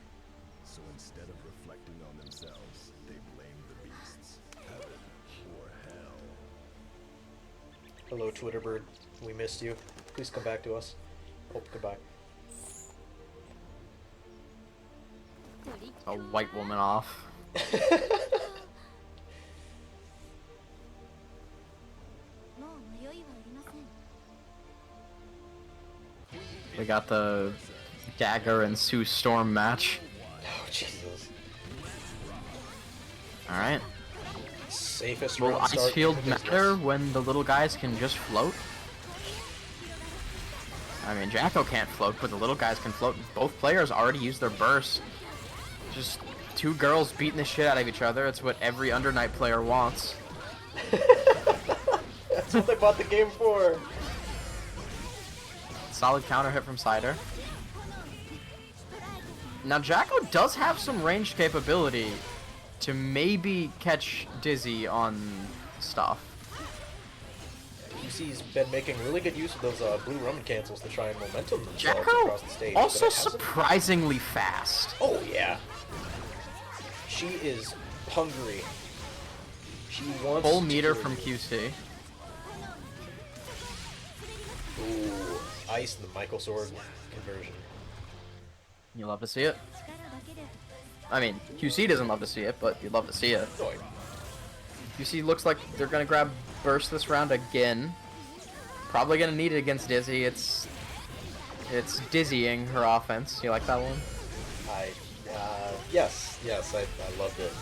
So instead of reflecting on themselves, they blamed the beasts, heaven or hell. Hello, Twitterbird. We missed you. Please come back to us. Oh, goodbye. A white woman off. We got the Dagger and Sue Storm match. Oh, Jesus. Alright. Safest Will round Ice start in Field the business. matter when the little guys can just float? I mean, Jacko can't float, but the little guys can float. Both players already used their burst. Just two girls beating the shit out of each other. It's what every Undernight player wants. That's what they bought the game for. Solid counter hit from Cider. Now, Jacko does have some ranged capability to maybe catch Dizzy on stuff. UC's been making really good use of those blue Roman cancels to try and momentum themselves Jacko across the stage. but also it hasn't- surprisingly fast. Oh, yeah. She is hungry. She wants Full to meter win. from QC. Ooh, ice and the Michael Sword conversion. You love to see it. I mean, QC doesn't love to see it, but you love to see it. Oh, yeah. QC looks like they're gonna grab burst this round again. Probably gonna need it against Dizzy. It's dizzying her offense. You like that one? Yes, I loved it.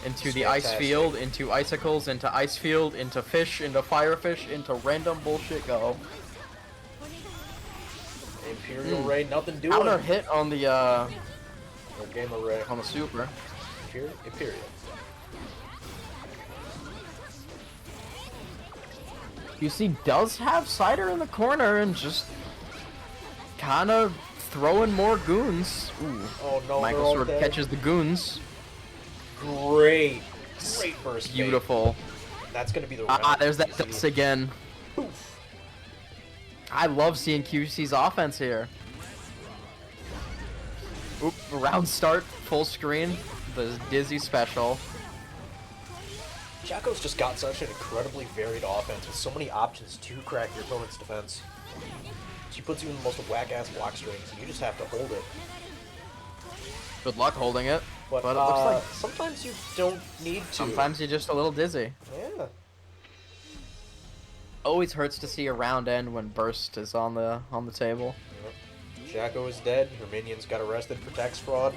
Into the ice Fantastic. field, into icicles, into ice field, into fish, into firefish, into random bullshit go. Imperial Ray, nothing doing. Counter hit on the Or Gamer Ray. on the super. Imperial. QC does have Cider in the corner and just kind of throwing more goons. Ooh. Oh no, Michael they're all Sword dead. catches the goons. Great burst. fake. Beautiful. That's gonna be the round. There's that QC. dust again. Poof. I love seeing QC's offense here. Oop, round start, full screen, the Dizzy special. Jacko's just got such an incredibly varied offense with so many options to crack your opponent's defense. She puts you in the most whack-ass block strings, and you just have to hold it. Good luck holding it. But, But it looks like sometimes you don't need to. sometimes you're just a little dizzy. Yeah. Always hurts to see a round end when burst is on the table. Jacko is dead. Her minions got arrested for tax fraud.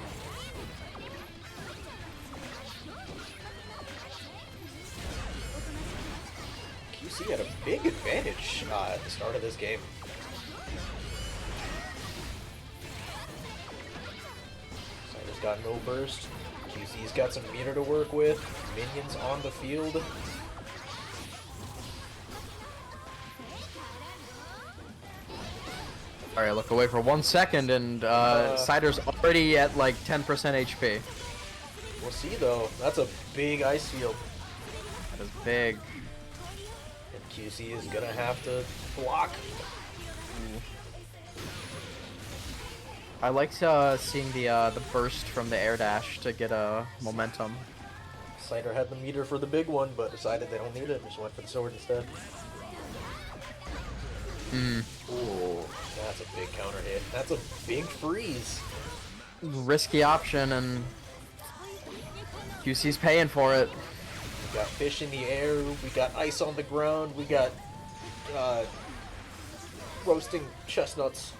QC had a big advantage at the start of this game. Cider's got no burst. QC's got some meter to work with. Minions on the field. Alright, look away for 1 second and Cider's already at like 10% HP. We'll see though. That's a big ice field. That is big. And QC is gonna have to block. I like seeing the burst from the air dash to get a momentum. Cider had the meter for the big one, but decided they don't need it. Just went for the sword instead. Ooh, that's a big counter hit. That's a big freeze. Risky option, and QC's paying for it. We got fish in the air. We got ice on the ground. We got roasting chestnuts.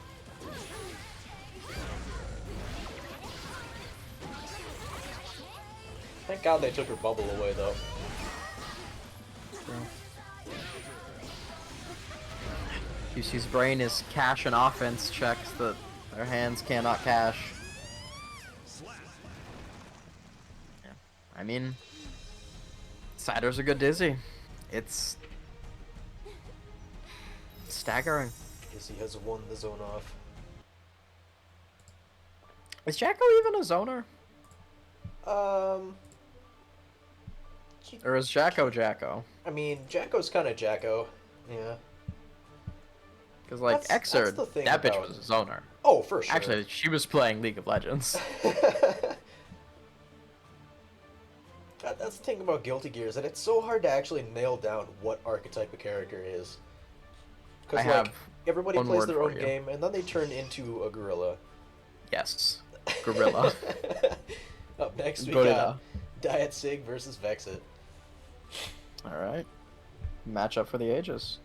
Thank God they took her bubble away, though. QC's brain is cash and offense checks that their hands cannot cash. Yeah. I mean, Cider's a good dizzy. It's staggering. Guess he has won the zone off. Is Jacko even a zoner? Or is Jacko Jacko? I mean, Jacko's kind of Jacko. Yeah. Because, like, That's Xrd, the thing that bitch about- was a zoner. Oh, for sure. Actually, she was playing League of Legends. That's the thing about Guilty Gear, is that it's so hard to actually nail down what archetype a character is. Because I like have everybody one plays word their for own you. game, and then they turn into a gorilla. Yes. Gorilla. Up next, we Gorilla. got Diet Sig versus Vexit. All right. Matchup for the ages.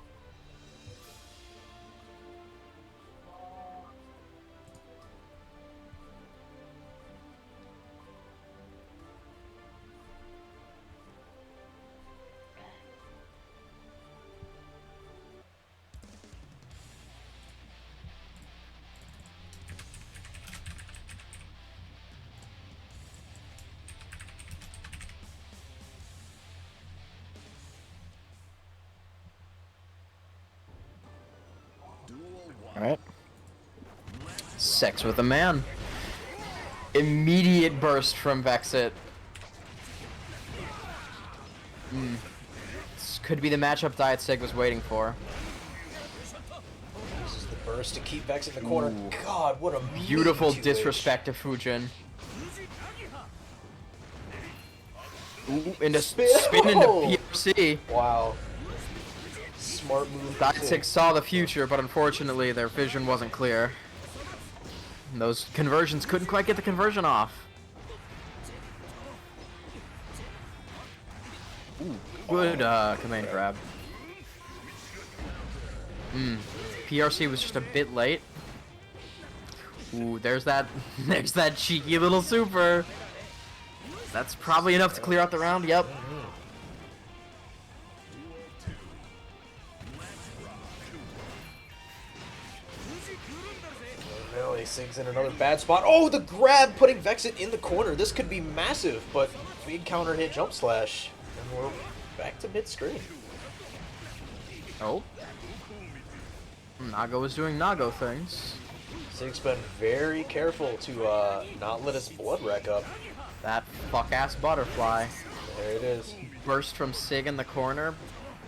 All right. Sex with a man. Immediate burst from Vexit. This could be the matchup Diet Sig was waiting for. This is the burst to keep Vexit in the corner. Ooh. God, what a Beautiful meaty 2H. disrespect to Fujin. Ooh, into spin into Oh! PRC. Wow. Smart move. Diet Sig saw the future, but unfortunately their vision wasn't clear. And those conversions couldn't quite get the conversion off. Ooh, good command grab. PRC was just a bit late. Ooh, there's that there's that cheeky little super. That's probably enough to clear out the round, yep. Really, Sig's in another bad spot. Oh, the grab putting Vexit in the corner. This could be massive, but big counter hit jump slash. And we're back to mid-screen. Oh. Nago was doing Nago things. Sig's been very careful to not let his blood rack up. That fuck-ass butterfly. There it is. Burst from Sig in the corner.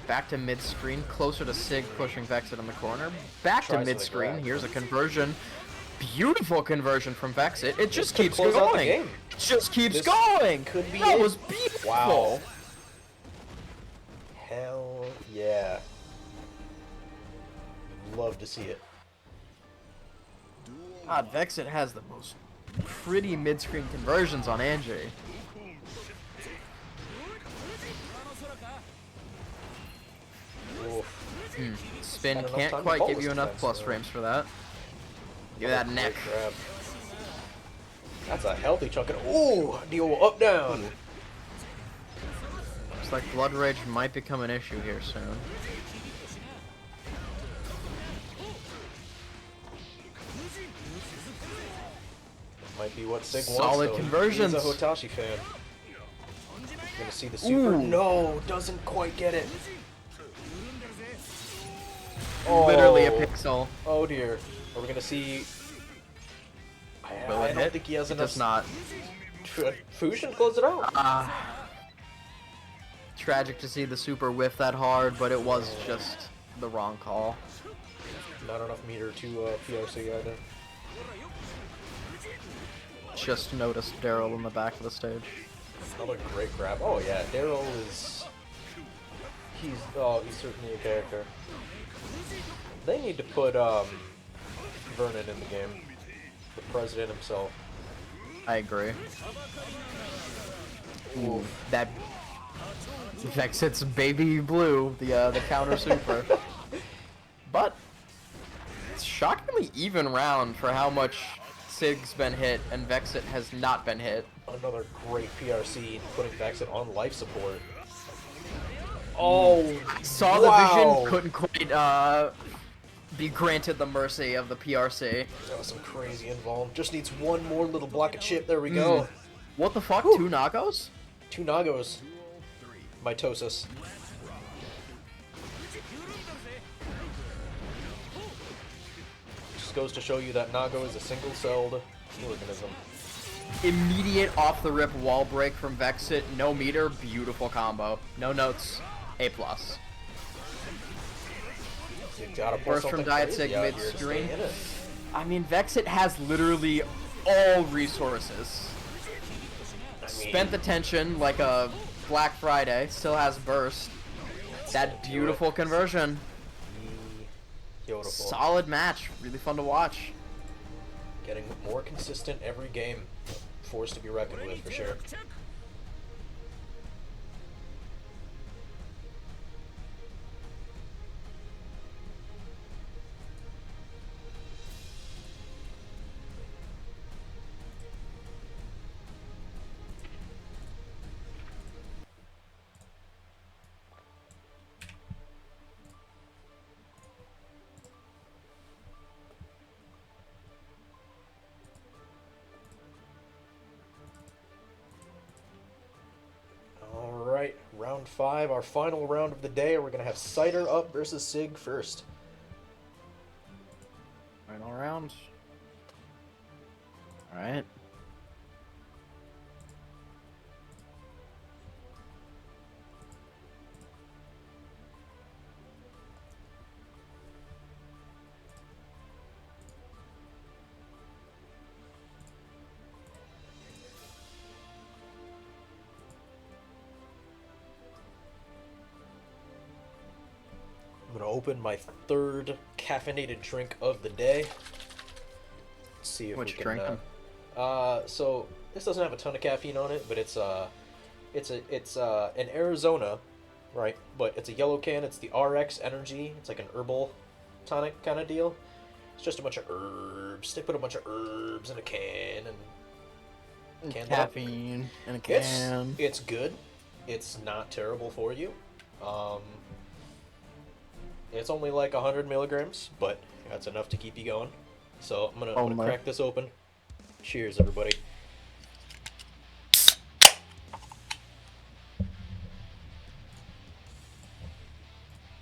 Back to mid-screen. Closer to Sig pushing Vexit in the corner. Back to Tries for the mid-screen. grab. Here's a conversion. Beautiful conversion from Vexit. It just could keeps close out the going. game. It just keeps This going. could be That it. was beautiful. Wow. Hell yeah. Love to see it. God, Vexit has the most pretty mid-screen conversions on Angie. Oof. Spin Not enough can't time to quite call give this you enough defense, plus though. frames for that. Give that Great neck. grab. That's a healthy chunk of. Ooh! Deal up down. Looks like Blood Rage might become an issue here soon. Might be what Sig Solid wants. conversions. He's a Hotashi fan. Gonna see the super. Ooh. No, doesn't quite get it. Literally a Oh. pixel. Oh dear. Are we gonna see? Will I it don't hit? think he has It enough. does not. Fusion close it out. Tragic to see the super whiff that hard, but it was just the wrong call. Not enough meter to PRC either. Just noticed Daryl in the back of the stage. Another great grab. Oh yeah, Daryl is. He's certainly a character. They need to put Vernon in the game. The president himself. I agree. Ooh, that Vexit's baby blue, the counter super. But it's shockingly even round for how much Sig's been hit and Vexit has not been hit. Another great PRC putting Vexit on life support. Oh, Saw the wow. vision, couldn't quite be granted the mercy of the PRC. That was some crazy involved. Just needs one more little block of chip. There we go. What the fuck? Whew. 2 Nagos? 2 Nagos. Mitosis. Just goes to show you that Nago is a single-celled organism. Immediate off the rip wall break from Vexit, no meter, beautiful combo. No notes, A+. You gotta pull Burst from something Diet crazy Sig out here to mid-screen. stay in it. I mean, Vexit has literally all resources. I mean, Spent the tension like a Black Friday, still has burst. That beautiful conversion. Beautiful. Solid match. Really fun to watch. Getting more consistent every game. Force to be reckoned with for sure. Alright, round 5, our final round of the day. We're going to have Cider up versus Sig first. Final round. Alright. I'm going to open my third caffeinated drink of the day. Let's see if What we you can... drinking? So this doesn't have a ton of caffeine on it, but it's in Arizona, right? But it's a yellow can. It's the RX Energy. It's like an herbal tonic kind of deal. It's just a bunch of herbs. They put a bunch of herbs in a can and canned it up. Caffeine in a can. It's good. It's not terrible for you. It's only like 100 milligrams, but that's enough to keep you going. So I'm gonna crack this open. Cheers, everybody.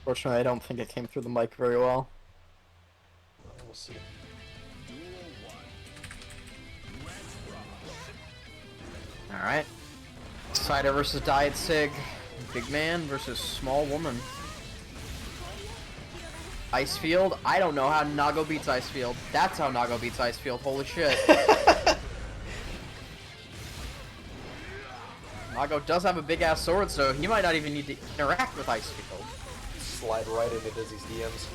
Fortunately, I don't think it came through the mic very well. We'll see. Alright. Cider versus Diet Sig. Big man versus small woman. Icefield? I don't know how Nago beats Icefield. That's how Nago beats Icefield. Holy shit. Nago does have a big ass sword, so he might not even need to interact with Icefield. Slide right into Dizzy's DMs.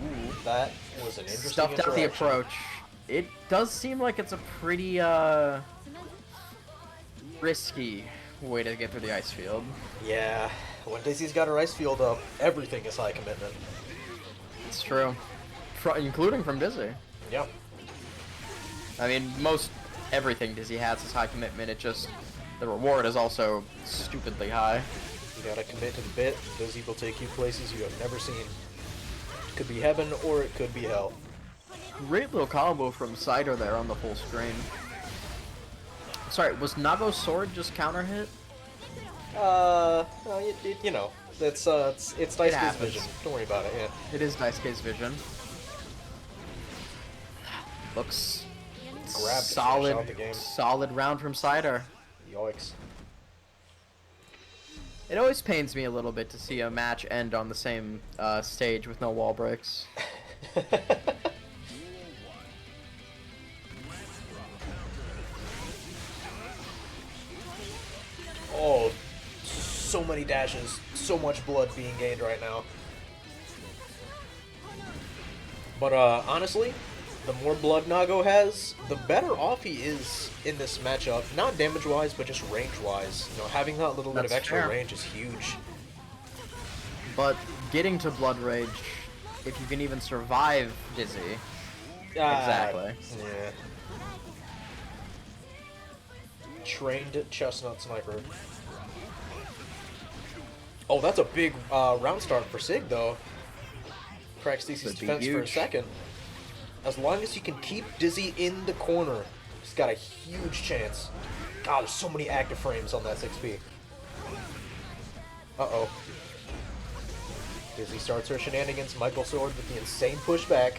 Ooh, that was an interesting Stuffed out the interaction. approach. It does seem like it's a pretty, risky way to get through the ice field. Yeah, when Dizzy's got her ice field up, everything is high commitment. It's true. Including from Dizzy. Yep. I mean, most everything Dizzy has is high commitment, it just, the reward is also stupidly high. You gotta commit to the bit. Dizzy will take you places you have never seen. It could be heaven or it could be hell. Great little combo from Cider there on the full screen. Sorry, was Nago's sword just counter hit? Well, you know, it's Daisuke's happens. vision. Don't worry about it. Yeah. It is Daisuke's vision. Looks Grabbed to finish out the solid, game. solid round from Cider. Yikes. It always pains me a little bit to see a match end on the same stage with no wall breaks. Oh, so many dashes, so much blood being gained right now. But honestly, the more blood Nago has, the better off he is in this matchup. Not damage-wise, but just range-wise. You know, having that little bit of That's extra fair. range is huge. But getting to Blood Rage, if you can even survive Dizzy, exactly. Yeah. Trained chestnut sniper. Oh, that's a big round start for Sig, though. Cracks Dizzy's Could be defense for a huge. second. As long as you can keep Dizzy in the corner, he's got a huge chance. God, there's so many active frames on that 6P. Uh-oh. Dizzy starts her shenanigans, Michael Sword with the insane pushback,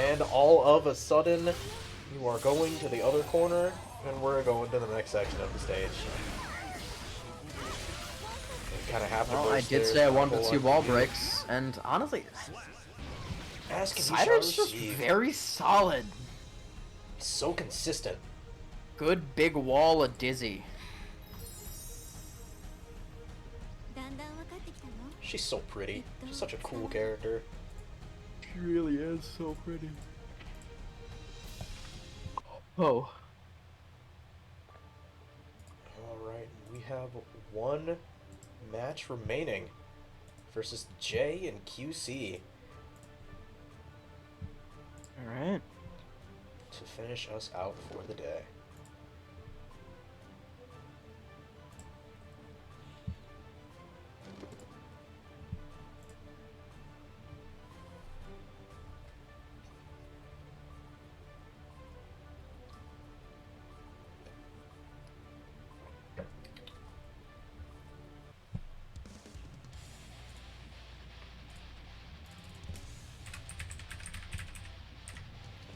and all of a sudden, you are going to the other corner, and we're going to the next section of the stage. You kind of have to Well, I burst did there, say I it's wanted to not see a whole wall lot to do. breaks, and honestly, Ask if you Cider's shall just receive. very solid. So consistent. Good big wall of Dizzy. だんだん分かってきたね She's so pretty. She's such a cool character. She really is so pretty. Oh. Alright, we have one match remaining versus Jay and QC Alright. to finish us out for the day.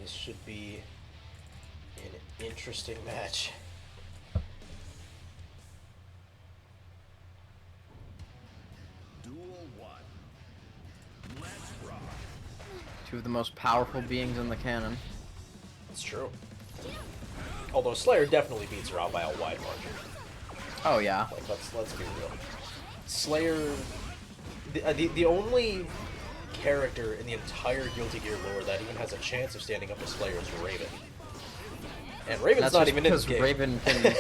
This should be an interesting match. Duel 1. Let's rock. Two of the most powerful beings in the canon. It's true. Although Slayer definitely beats her out by a wide margin. Oh yeah. Like, let's be real. Slayer, the only character in the entire Guilty Gear lore that even has a chance of standing up to Slayer is Raven. And Raven's That's not just even in this because game. Raven can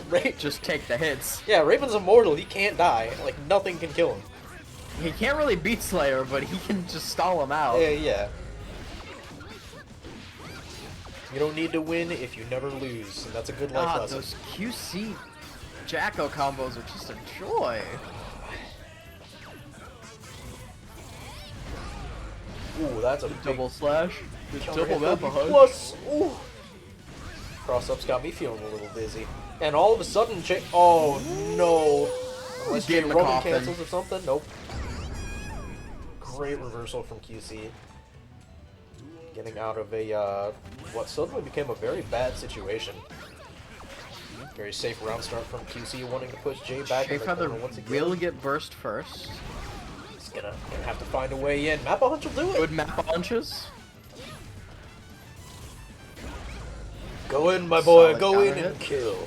Ra- just take the hits. yeah, Raven's immortal. He can't die. Like, nothing can kill him. He can't really beat Slayer, but he can just stall him out. Yeah. You don't need to win if you never lose, and that's a good life God, lesson. those QC Jacko combos are just a joy. Ooh, that's a big Double slash. counter Double hit. Mappa hug. Plus, ooh. Cross-ups got me feeling a little dizzy. And all of a sudden, Jay... Oh, no. Unless Jay Get in the Roman coffin. cancels or something? Nope. Great reversal from QC. Getting out of a, what suddenly became a very bad situation. Very safe round start from QC, wanting to push Jay back in the Feather corner once again. will get burst first. He's gonna have to find a way in. Mappa Hunch will do it! Good map punches. Go in, my boy, Solid go in counter and hit. kill.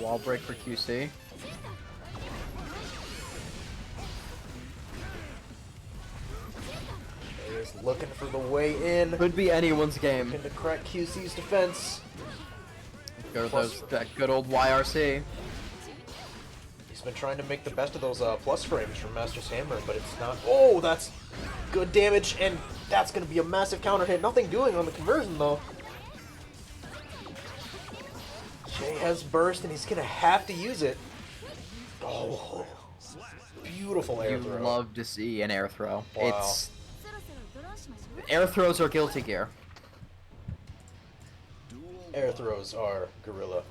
Wall break for QC. He's looking for the way in. Could be anyone's game. Looking to crack QC's defense. Go those that good old YRC. He's been trying to make the best of those plus frames from Master's Hammer, but it's not. Oh, that's good damage, and that's going to be a massive counter hit. Nothing doing on the conversion, though. Jay has burst, and he's going to have to use it. Oh, beautiful air You throw. love to see an air throw. Wow. It's air throws are Guilty Gear. Air throws are Gorilla.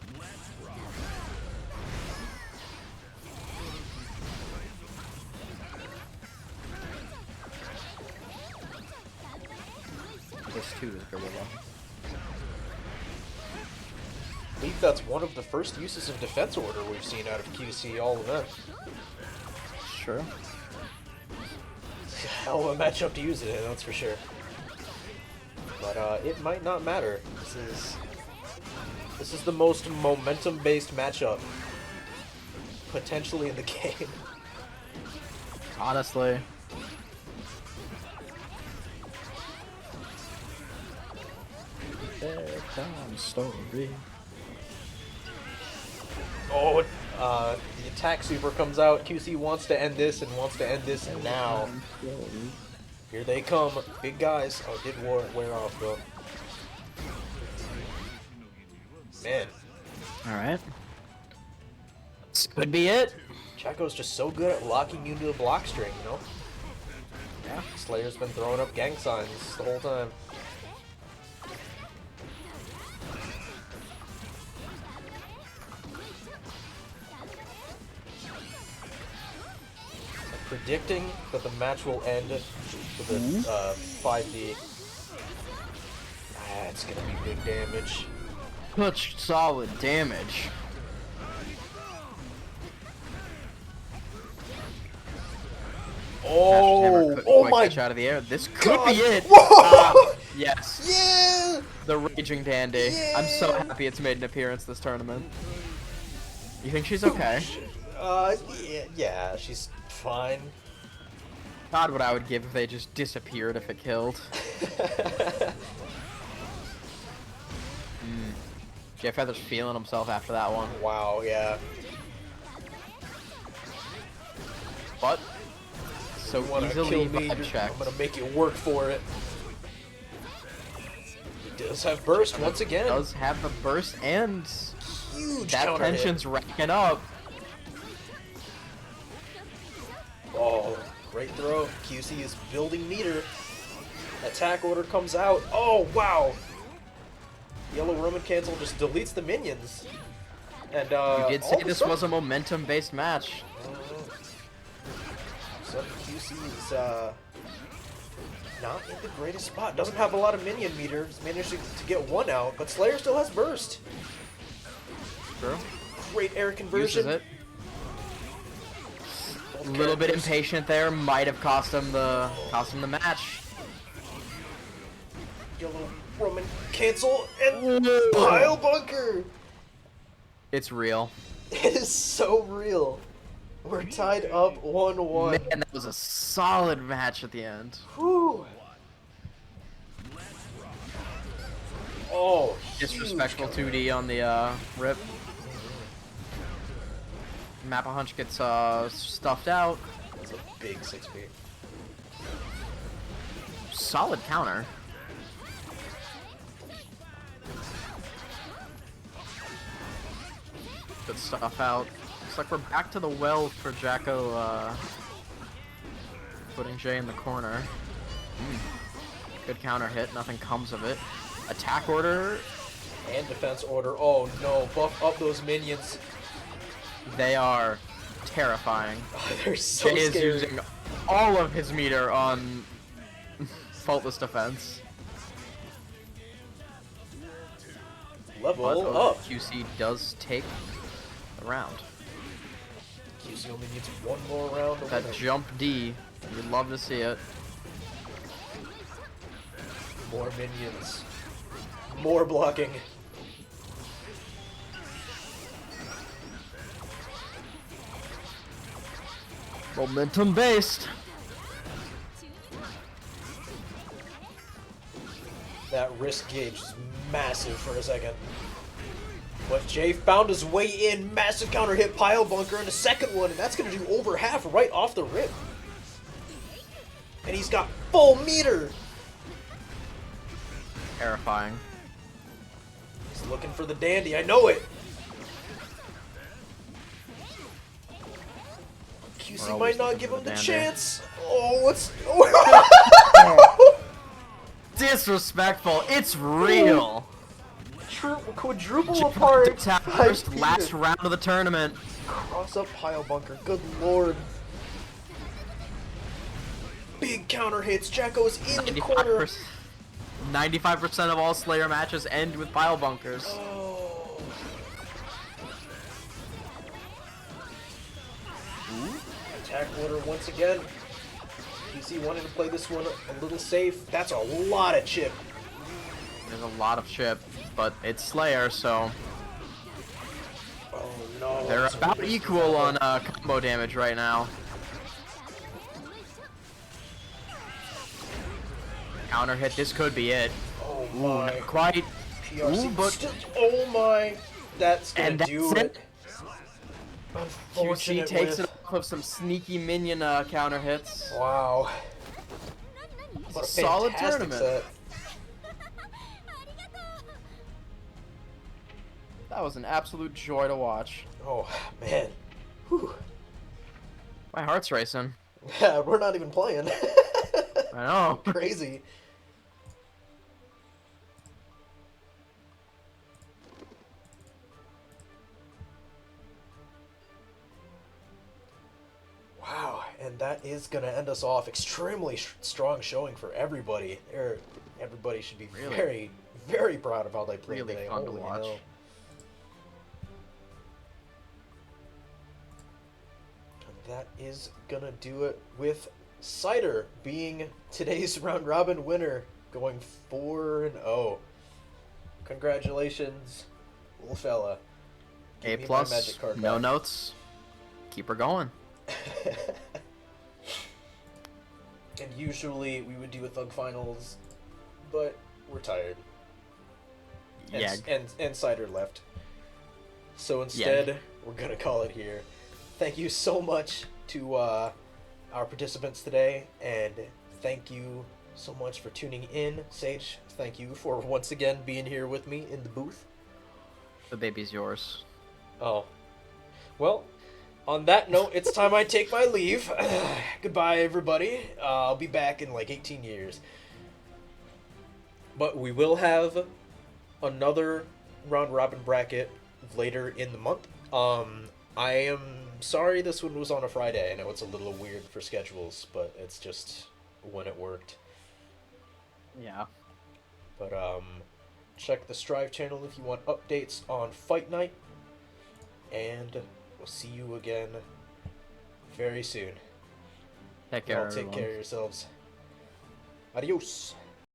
This too is Gorilla. I believe that's one of the first uses of Defense Order we've seen out of QC all event. Sure. Hell of a matchup to use it in, that's for sure. But it might not matter. This is the most momentum-based matchup potentially in the game. Honestly. Bedtime story. Oh, the attack super comes out. QC wants to end this and wants to end this now. Here they come, big guys. Oh, it did wear off though. Man, Alright. This could be it. Chaco's just so good at locking you into the block string, you know? Yeah. Slayer's been throwing up gang signs the whole time. I'm predicting that the match will end with a 5D. Ah, it's gonna be big damage. Such solid damage. Oh, oh my Out of the air. This could God. be it. Whoa! Yes. Yeah! The Raging Dandy. I'm so happy it's made an appearance this tournament. You think she's okay? Yeah, she's fine. God, what I would give if they just disappeared if it killed. Jay Feather's feeling himself after that one. Wow, yeah. But so You wanna easily kill me? vibe checked. I'm gonna make you work for it. He does have burst once again. Does have the burst and Huge that counter hit. tension's racking up. Oh, great throw. QC is building meter. Attack order comes out. Oh, wow. Yellow Roman cancel just deletes the minions. And You did say all of a this sudden- was a momentum-based match. Sudden QC is not in the greatest spot. Doesn't have a lot of minion meters. Managed to get one out, but Slayer still has burst. True. Great air conversion. Uses it. Both A little bit characters. impatient there. Might have cost him the match. Yellow Roman cancel and pile bunker. It's real. It is so real. We're tied up 1-1. Man, that was a solid match at the end. Whew. Oh, Disrespectful huge 2D on the rip. Mappa Hunch gets stuffed out. That's a big 6 feet. Solid counter. Good stuff out. Looks like we're back to the well for Jacko putting Jay in the corner. Good counter hit, nothing comes of it. Attack order, And defense order. Oh no, buff up those minions. they are terrifying. They're so Jay is scary. using all of his meter on faultless defense. But Level up. QC does take the round. QC only needs one more round to That win it. jump D, you'd love to see it. More minions. More blocking. Momentum based. That risk gauge is massive for a second. But Jay found his way in. Massive counter hit pile bunker in the second one, and that's going to do over half right off the rip. And he's got full meter. Terrifying. He's looking for the dandy. I know it. We're QC always might not looking give for him the the dandy. chance. Oh, what's... Disrespectful. It's real. Quadruple apart. Attack by first, Peter. last round of the tournament. Cross up pile bunker. Good lord. Big counter hits. Jacko's in the corner. 95% of all Slayer matches end with pile bunkers. Oh. Attack order once again. PC wanted to play this one a little safe. That's a lot of chip. There's a lot of chip, but it's Slayer, so Oh no. they're That's about what equal on combo damage right now. Counter hit, this could be it. Oh Ooh, my. not quite. PRC Ooh, but still, oh my. That's gonna And that's do it. it. QC Unfortunate takes whiff. it off of some sneaky minion counter hits. Wow. What a Solid fantastic tournament. set. That was an absolute joy to watch. Oh man. Whew. My heart's racing. Yeah, we're not even playing. I know. Crazy. Wow, and that is gonna end us off. Extremely strong showing for everybody. Everybody should be Really? very, very proud of how they played Really today. fun to Holy watch. hell. And that is gonna do it with Cider being today's round robin winner, going 4-0. Congratulations, little fella. A Give me my plus, magic card no back. notes. Keep her going. And usually we would do a Thug Finals, but we're tired. And, Yeah. and Cider left. So instead, we're going to call it here. Thank you so much to our participants today, and thank you so much for tuning in. Sage, thank you for once again being here with me in the booth. The baby's yours. Oh. Well, on that note, it's time I take my leave. Goodbye, everybody. I'll be back in like 18 years. But we will have another round robin bracket later in the month. I am sorry this one was on a Friday. I know it's a little weird for schedules, but it's just when it worked. Yeah. But check the Strive channel if you want updates on Fight Night. And we'll see you again very soon. Take care, Y'all take everyone. care of yourselves. Adios.